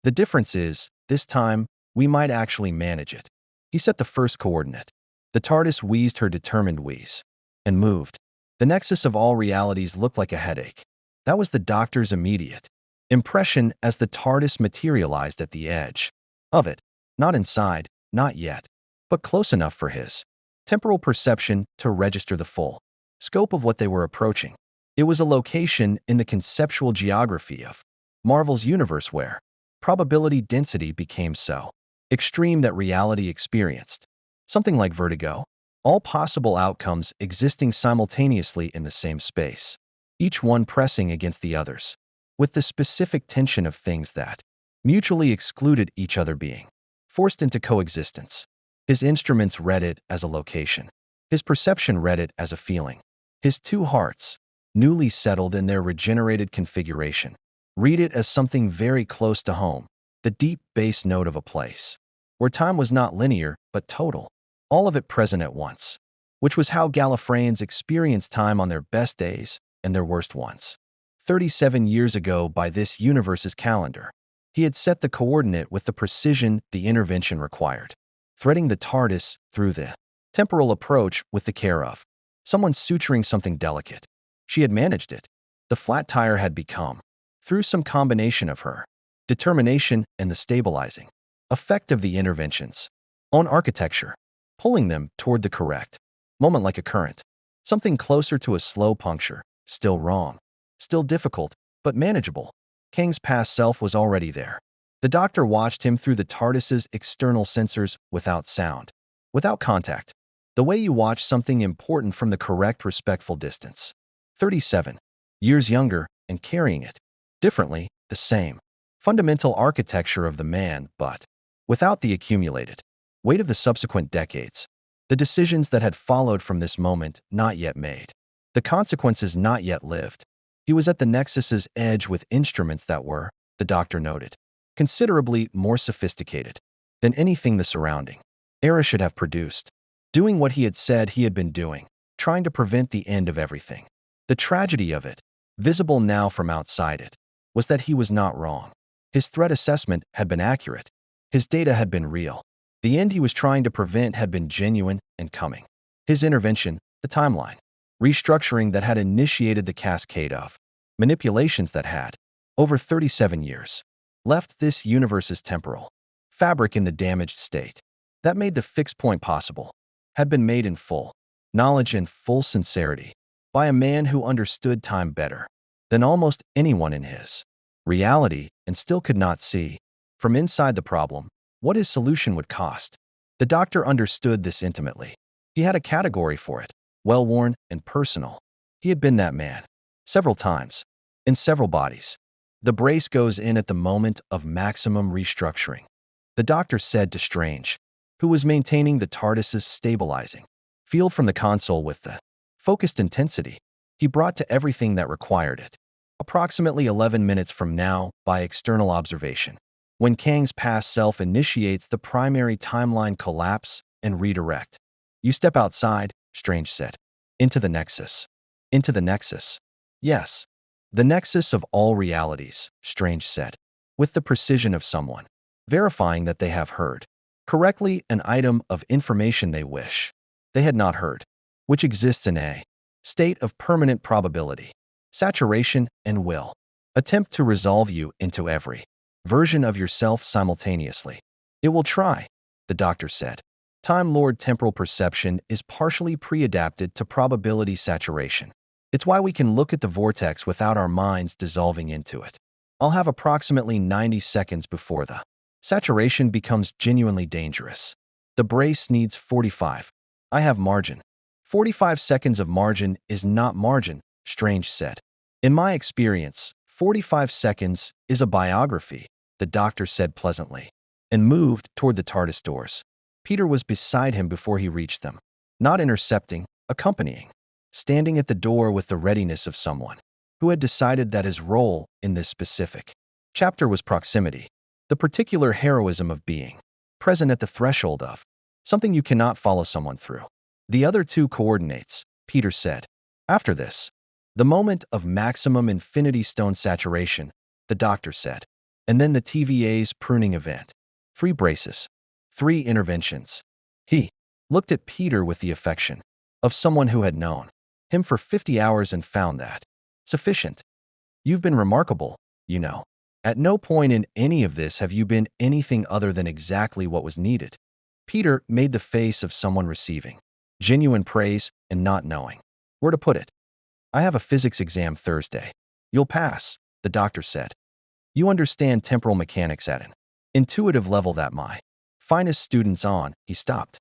The difference is, this time, we might actually manage it. He set the first coordinate. The TARDIS wheezed her determined wheeze and moved. The nexus of all realities looked like a headache. That was the doctor's immediate impression as the TARDIS materialized at the edge of it. Not inside, not yet, but close enough for his temporal perception to register the full scope of what they were approaching. It was a location in the conceptual geography of Marvel's universe where probability density became so extreme that reality experienced something like vertigo, all possible outcomes existing simultaneously in the same space, each one pressing against the others, with the specific tension of things that mutually excluded each other being forced into coexistence. His instruments read it as a location. His perception read it as a feeling. His two hearts, newly settled in their regenerated configuration, read it as something very close to home, the deep bass note of a place where time was not linear but total, all of it present at once, which was how Gallifreyans experienced time on their best days and their worst ones. 37 years ago by this universe's calendar, he had set the coordinate with the precision the intervention required, threading the TARDIS through the temporal approach with the care of someone suturing something delicate. She had managed it. The flat tire had become, through some combination of her determination and the stabilizing effect of the intervention's own architecture, pulling them toward the correct moment like a current, something closer to a slow puncture, still wrong, still difficult, but manageable. Kang's past self was already there. The doctor watched him through the TARDIS's external sensors without sound, without contact, the way you watch something important from the correct respectful distance. 37 years younger and carrying it differently, the same fundamental architecture of the man, but without the accumulated weight of the subsequent decades, the decisions that had followed from this moment not yet made, the consequences not yet lived. He was at the nexus's edge with instruments that were, the doctor noted, considerably more sophisticated than anything the surrounding era should have produced, doing what he had said he had been doing, trying to prevent the end of everything. The tragedy of it, visible now from outside it, was that he was not wrong. His threat assessment had been accurate. His data had been real. The end he was trying to prevent had been genuine and coming. His intervention, the timeline, restructuring that had initiated the cascade of manipulations that had, over 37 years, left this universe's temporal fabric in the damaged state. That made the fixed point possible, had been made in full knowledge and full sincerity by a man who understood time better than almost anyone in his reality and still could not see, from inside the problem, what his solution would cost. The doctor understood this intimately. He had a category for it, well-worn and personal. He had been that man, several times, in several bodies. The brace goes in at the moment of maximum restructuring, the doctor said to Strange, who was maintaining the TARDIS's stabilizing field from the console with the focused intensity he brought to everything that required it. Approximately 11 minutes from now, by external observation, when Kang's past self initiates the primary timeline collapse and redirect. You step outside, Strange said. Into the Nexus. Into the Nexus. Yes. The Nexus of all realities, Strange said, with the precision of someone verifying that they have heard correctly an item of information they wish they had not heard, which exists in a state of permanent probability, saturation, and will attempt to resolve you into every version of yourself simultaneously. It will try, the doctor said. Time Lord temporal perception is partially pre-adapted to probability saturation. It's why we can look at the vortex without our minds dissolving into it. I'll have approximately 90 seconds before the saturation becomes genuinely dangerous. The brace needs 45. I have margin. 45 seconds of margin is not margin, Strange said. In my experience, 45 seconds is a biography, the doctor said pleasantly, and moved toward the TARDIS doors. Peter was beside him before he reached them, not intercepting, accompanying, standing at the door with the readiness of someone who had decided that his role in this specific chapter was proximity, the particular heroism of being present at the threshold of something you cannot follow someone through. The other two coordinates, Peter said. After this, the moment of maximum infinity stone saturation, the doctor said, and then the TVA's pruning event. 3 braces. 3 interventions. He looked at Peter with the affection of someone who had known him for 50 hours and found that sufficient. You've been remarkable, you know. At no point in any of this have you been anything other than exactly what was needed. Peter made the face of someone receiving genuine praise and not knowing where to put it. I have a physics exam Thursday. You'll pass, the doctor said. You understand temporal mechanics at an intuitive level that my finest students on. He stopped.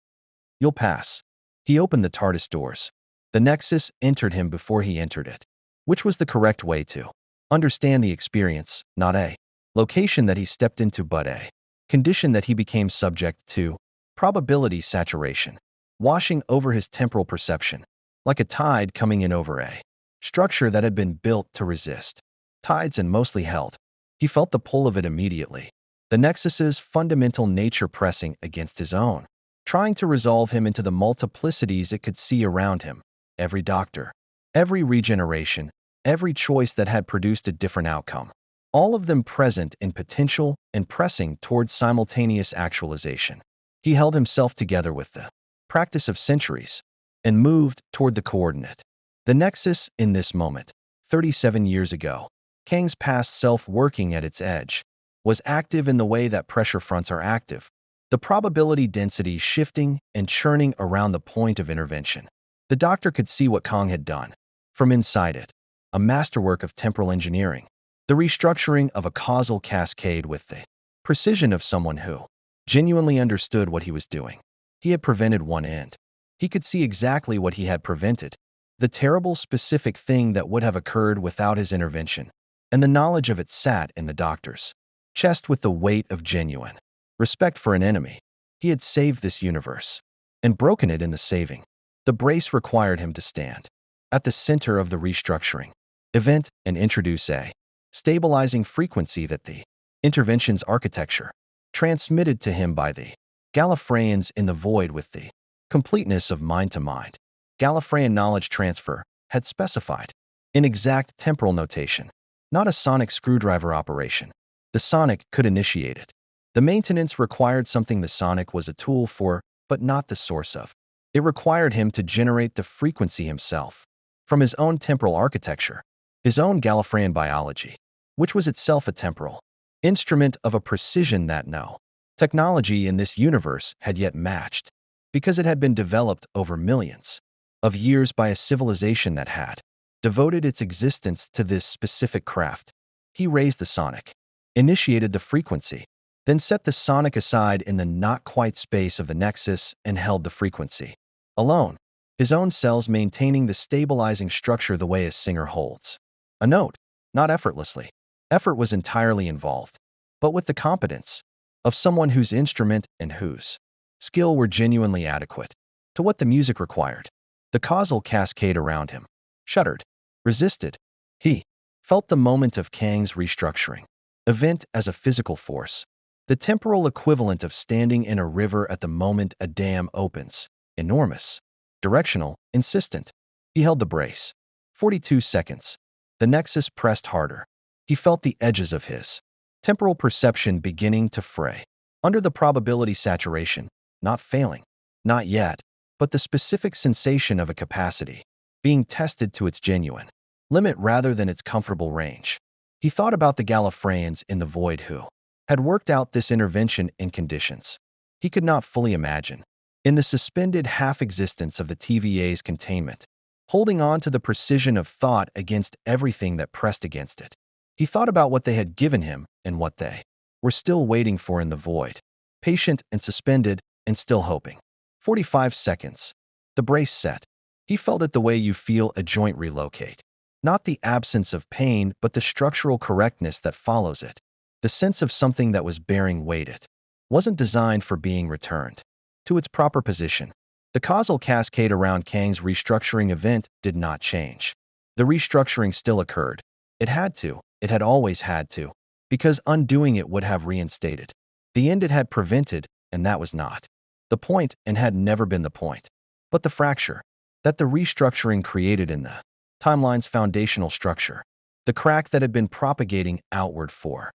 You'll pass. He opened the TARDIS doors. The Nexus entered him before he entered it, which was the correct way to understand the experience, not a location that he stepped into but a condition that he became subject to, probability saturation, washing over his temporal perception, like a tide coming in over a structure that had been built to resist tides and mostly held. He felt the pull of it immediately, the Nexus's fundamental nature pressing against his own, trying to resolve him into the multiplicities it could see around him, every doctor, every regeneration, every choice that had produced a different outcome, all of them present in potential and pressing towards simultaneous actualization. He held himself together with the practice of centuries and moved toward the coordinate. The Nexus in this moment, 37 years ago, Kang's past self working at its edge, was active in the way that pressure fronts are active, the probability density shifting and churning around the point of intervention. The doctor could see what Kang had done from inside it, a masterwork of temporal engineering, the restructuring of a causal cascade with the precision of someone who genuinely understood what he was doing. He had prevented one end. He could see exactly what he had prevented, the terrible specific thing that would have occurred without his intervention, and the knowledge of it sat in the doctor's chest with the weight of genuine respect for an enemy. He had saved this universe and broken it in the saving. The brace required him to stand at the center of the restructuring event and introduce a stabilizing frequency that the intervention's architecture transmitted to him by the Gallifreyans in the void with the completeness of mind-to-mind. Gallifreyan knowledge transfer had specified in exact temporal notation, not a sonic screwdriver operation. The sonic could initiate it. The maintenance required something the sonic was a tool for, but not the source of. It required him to generate the frequency himself, from his own temporal architecture, his own Gallifreyan biology, which was itself a temporal instrument of a precision that no technology in this universe had yet matched, because it had been developed over millions of years by a civilization that had devoted its existence to this specific craft. He raised the sonic, initiated the frequency, then set the sonic aside in the not-quite space of the Nexus and held the frequency alone, his own cells maintaining the stabilizing structure the way a singer holds a note, not effortlessly. Effort was entirely involved, but with the competence of someone whose instrument and whose skill were genuinely adequate to what the music required. The causal cascade around him shuddered, resisted. He felt the moment of Kang's restructuring event as a physical force, The temporal equivalent of standing in a river at the moment a dam opens. Enormous. Directional. Insistent. He held the brace. 42 seconds. The nexus pressed harder. He felt the edges of his temporal perception beginning to fray. Under the probability saturation, not failing. Not yet, but the specific sensation of a capacity being tested to its genuine limit rather than its comfortable range. He thought about the Gallifreyans in the void who had worked out this intervention in conditions he could not fully imagine. In the suspended half-existence of the TVA's containment, holding on to the precision of thought against everything that pressed against it. He thought about what they had given him and what they were still waiting for in the void, patient and suspended and still hoping. 45 seconds. The brace set. He felt it the way you feel a joint relocate. Not the absence of pain, but the structural correctness that follows it. The sense of something that was bearing weight it wasn't designed for being returned to its proper position. The causal cascade around Kang's restructuring event did not change. The restructuring still occurred. It had to. It had always had to. Because undoing it would have reinstated the end it had prevented, and that was not the point and had never been the point. But the fracture that the restructuring created in the timeline's foundational structure, the crack that had been propagating outward for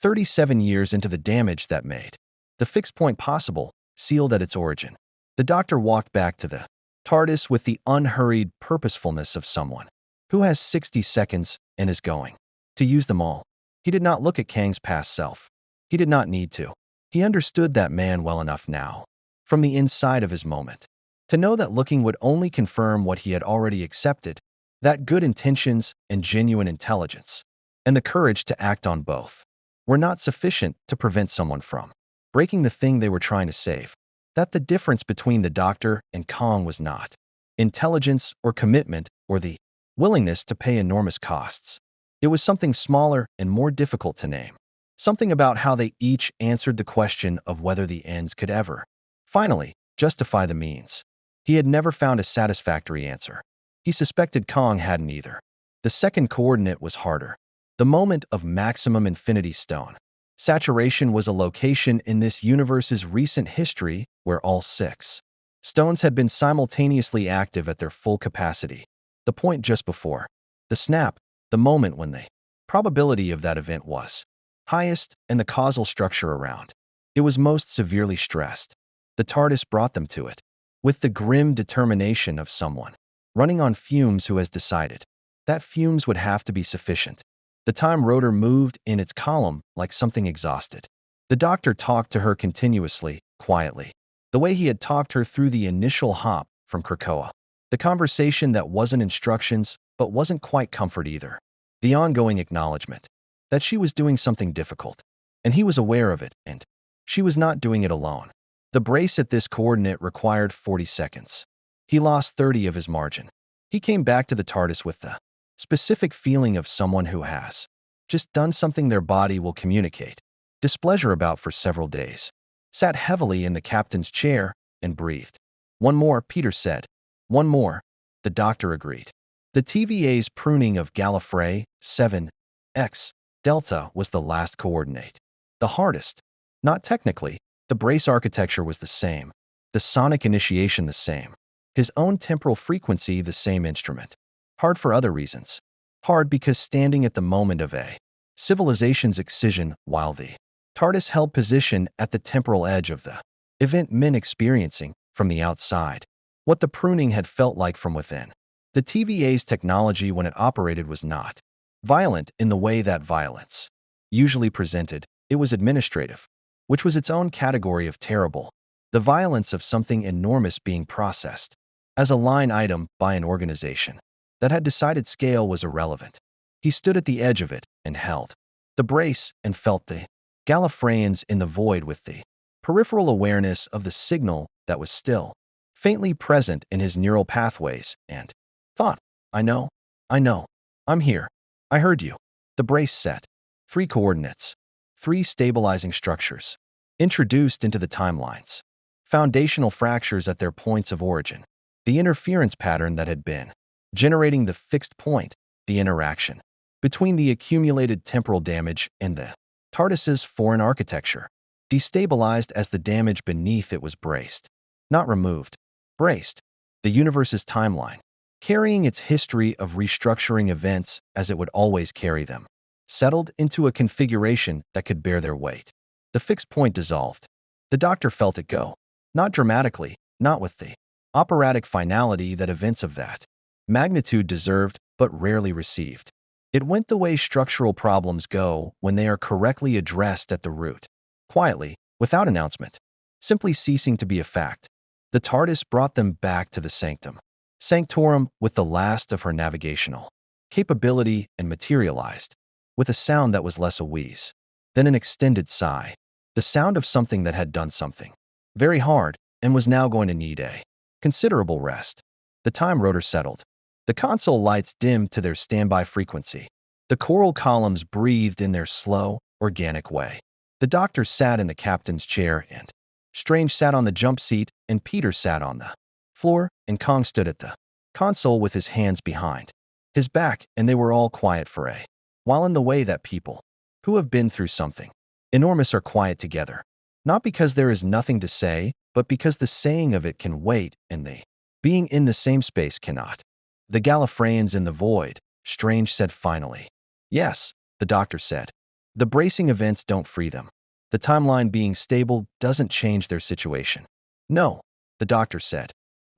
37 years into the damage that made the fixed point possible, sealed at its origin. The doctor walked back to the TARDIS with the unhurried purposefulness of someone who has 60 seconds and is going to use them all. He did not look at Kang's past self. He did not need to. He understood that man well enough now, from the inside of his moment, to know that looking would only confirm what he had already accepted, that good intentions and genuine intelligence, and the courage to act on both, were not sufficient to prevent someone from breaking the thing they were trying to save. That the difference between the doctor and Kang was not intelligence or commitment or the willingness to pay enormous costs. It was something smaller and more difficult to name. Something about how they each answered the question of whether the ends could ever, finally, justify the means. He had never found a satisfactory answer. He suspected Kang hadn't either. The second coordinate was harder. The moment of maximum infinity stone saturation was a location in this universe's recent history where all 6 stones had been simultaneously active at their full capacity. The point just before the snap, the moment when the probability of that event was highest and the causal structure around it was most severely stressed. The TARDIS brought them to it, with the grim determination of someone running on fumes who has decided that fumes would have to be sufficient. The time rotor moved in its column like something exhausted. The doctor talked to her continuously, quietly, the way he had talked her through the initial hop from Krakoa. The conversation that wasn't instructions, but wasn't quite comfort either. The ongoing acknowledgement that she was doing something difficult, and he was aware of it, and she was not doing it alone. The brace at this coordinate required 40 seconds. He lost 30 of his margin. He came back to the TARDIS with the specific feeling of someone who has just done something their body will communicate displeasure about for several days. Sat heavily in the captain's chair and breathed. "One more," Peter said. "One more," the doctor agreed. The TVA's pruning of Gallifrey 7X Delta was the last coordinate. The hardest. Not technically. The brace architecture was the same. The sonic initiation the same. His own temporal frequency the same instrument. Hard for other reasons. Hard because standing at the moment of a civilization's excision while the TARDIS held position at the temporal edge of the event men experiencing, from the outside, what the pruning had felt like from within. The TVA's technology when it operated was not violent in the way that violence usually presented. It was administrative, which was its own category of terrible. The violence of something enormous being processed as a line item by an organization that had decided scale was irrelevant. He stood at the edge of it and held the brace and felt the Gallifreyans in the void with the peripheral awareness of the signal that was still faintly present in his neural pathways and thought, I know, I'm here, I heard you." The brace set 3 coordinates, 3 stabilizing structures, introduced into the timelines, foundational fractures at their points of origin, the interference pattern that had been generating the fixed point, the interaction between the accumulated temporal damage and the TARDIS's foreign architecture. destabilized as the damage beneath it was braced. Not removed. Braced. The universe's timeline, carrying its history of restructuring events as it would always carry them, settled into a configuration that could bear their weight. The fixed point dissolved. The doctor felt it go. Not dramatically, not with the operatic finality that events of that magnitude deserved but rarely received. It went the way structural problems go when they are correctly addressed at the root. Quietly, without announcement, simply ceasing to be a fact. The TARDIS brought them back to the sanctum. Sanctorum with the last of her navigational capability and materialized, with a sound that was less a wheeze than an extended sigh. The sound of something that had done something very hard and was now going to need a considerable rest. The time rotor settled. The console lights dimmed to their standby frequency. The coral columns breathed in their slow, organic way. The doctor sat in the captain's chair and Strange sat on the jump seat and Peter sat on the floor and Kong stood at the console with his hands behind his back, and they were all quiet for a while in the way that people who have been through something enormous are quiet together. Not because there is nothing to say, but because the saying of it can wait and the being in the same space cannot. The Gallifreyans in the void, Strange said finally. Yes, the doctor said. The bracing events don't free them. The timeline being stable doesn't change their situation. No, the doctor said.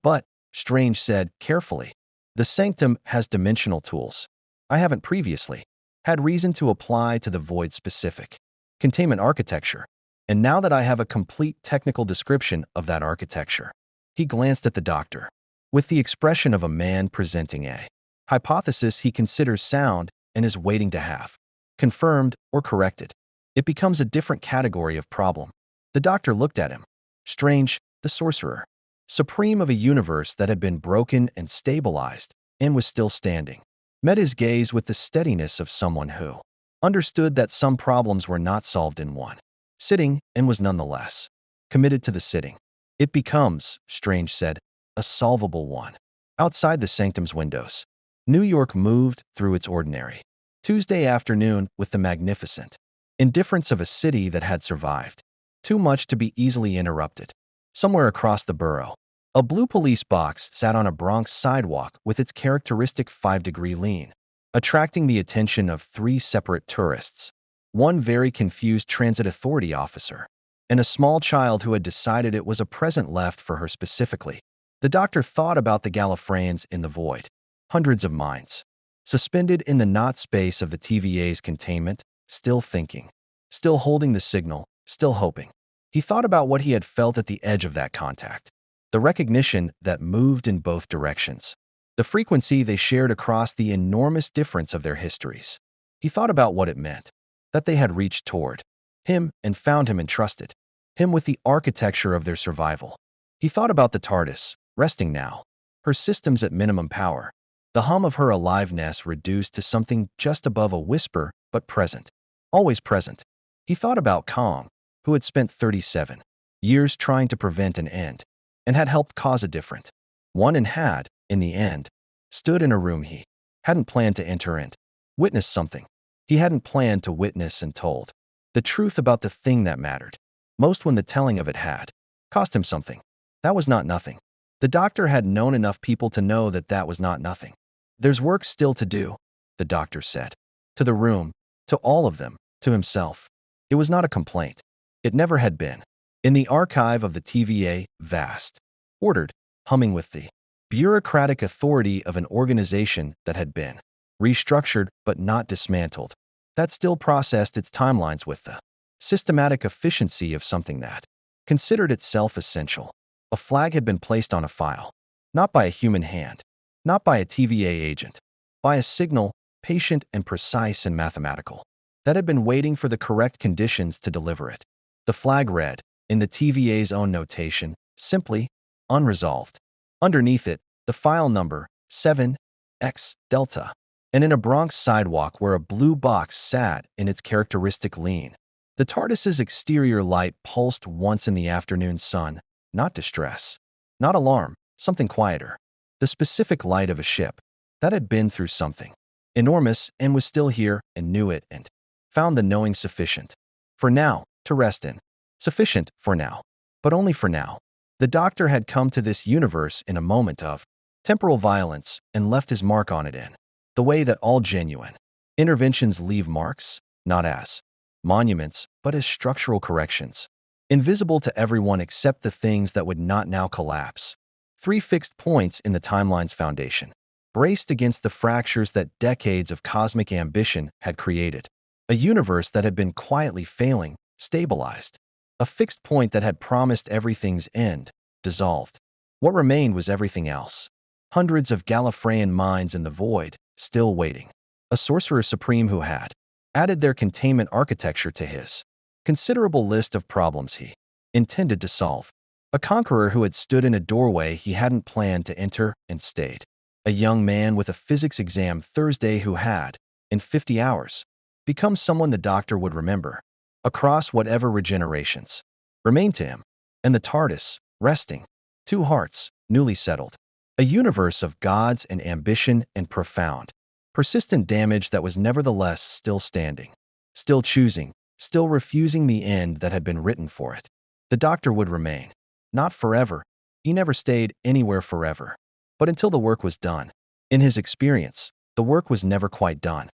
But, Strange said carefully, the sanctum has dimensional tools I haven't previously had reason to apply to the void-specific containment architecture. And now that I have a complete technical description of that architecture, he glanced at the doctor with the expression of a man presenting a hypothesis he considers sound and is waiting to have confirmed or corrected. It becomes a different category of problem. The doctor looked at him. Strange, the sorcerer, supreme of a universe that had been broken and stabilized and was still standing, met his gaze with the steadiness of someone who understood that some problems were not solved in one sitting and was nonetheless committed to the sitting. It becomes, Strange said, a solvable one. Outside the sanctum's windows, New York moved through its ordinary Tuesday afternoon with the magnificent indifference of a city that had survived too much to be easily interrupted. Somewhere across the borough, a blue police box sat on a Bronx sidewalk with its characteristic 5-degree lean, attracting the attention of 3 separate tourists, one very confused transit authority officer, and a small child who had decided it was a present left for her specifically. The doctor thought about the Gallifreyans in the void. Hundreds of minds, suspended in the not space of the TVA's containment, still thinking, still holding the signal, still hoping. He thought about what he had felt at the edge of that contact, the recognition that moved in both directions, the frequency they shared across the enormous difference of their histories. He thought about what it meant, that they had reached toward him and found him and trusted him with the architecture of their survival. He thought about the TARDIS, resting now, her systems at minimum power, the hum of her aliveness reduced to something just above a whisper, but present, always present. He thought about Kong, who had spent 37 years trying to prevent an end, and had helped cause a different one and had, in the end, stood in a room he hadn't planned to enter and witnessed something he hadn't planned to witness and told the truth about the thing that mattered most when the telling of it had cost him something. That was not nothing. The doctor had known enough people to know that that was not nothing. There's work still to do, the doctor said. To the room, to all of them, to himself. It was not a complaint. It never had been. In the archive of the TVA, vast, ordered, humming with the bureaucratic authority of an organization that had been restructured but not dismantled, that still processed its timelines with the systematic efficiency of something that considered itself essential. A flag had been placed on a file, not by a human hand, not by a TVA agent, by a signal, patient and precise and mathematical, that had been waiting for the correct conditions to deliver it. The flag read, in the TVA's own notation, simply, unresolved. Underneath it, the file number, 7X Delta, and in a Bronx sidewalk where a blue box sat in its characteristic lean. The TARDIS's exterior light pulsed once in the afternoon sun, not distress, not alarm, something quieter. The specific light of a ship that had been through something enormous and was still here and knew it and found the knowing sufficient for now to rest in. Sufficient for now. But only for now. The doctor had come to this universe in a moment of temporal violence and left his mark on it in the way that all genuine interventions leave marks, not as monuments, but as structural corrections, invisible to everyone except the things that would not now collapse. Three fixed points in the timeline's foundation, braced against the fractures that decades of cosmic ambition had created. A universe that had been quietly failing, stabilized. A fixed point that had promised everything's end, dissolved. What remained was everything else. Hundreds of Gallifreyan minds in the void, still waiting. A sorcerer supreme who had added their containment architecture to his considerable list of problems he intended to solve. A conqueror who had stood in a doorway he hadn't planned to enter and stayed. A young man with a physics exam Thursday who had, in 50 hours, become someone the doctor would remember, across whatever regenerations remained to him. And the TARDIS, resting. Two hearts, newly settled. A universe of gods and ambition and profound, persistent damage that was nevertheless still standing, still choosing, still refusing the end that had been written for it. The doctor would remain. Not forever. He never stayed anywhere forever. But until the work was done. In his experience, the work was never quite done.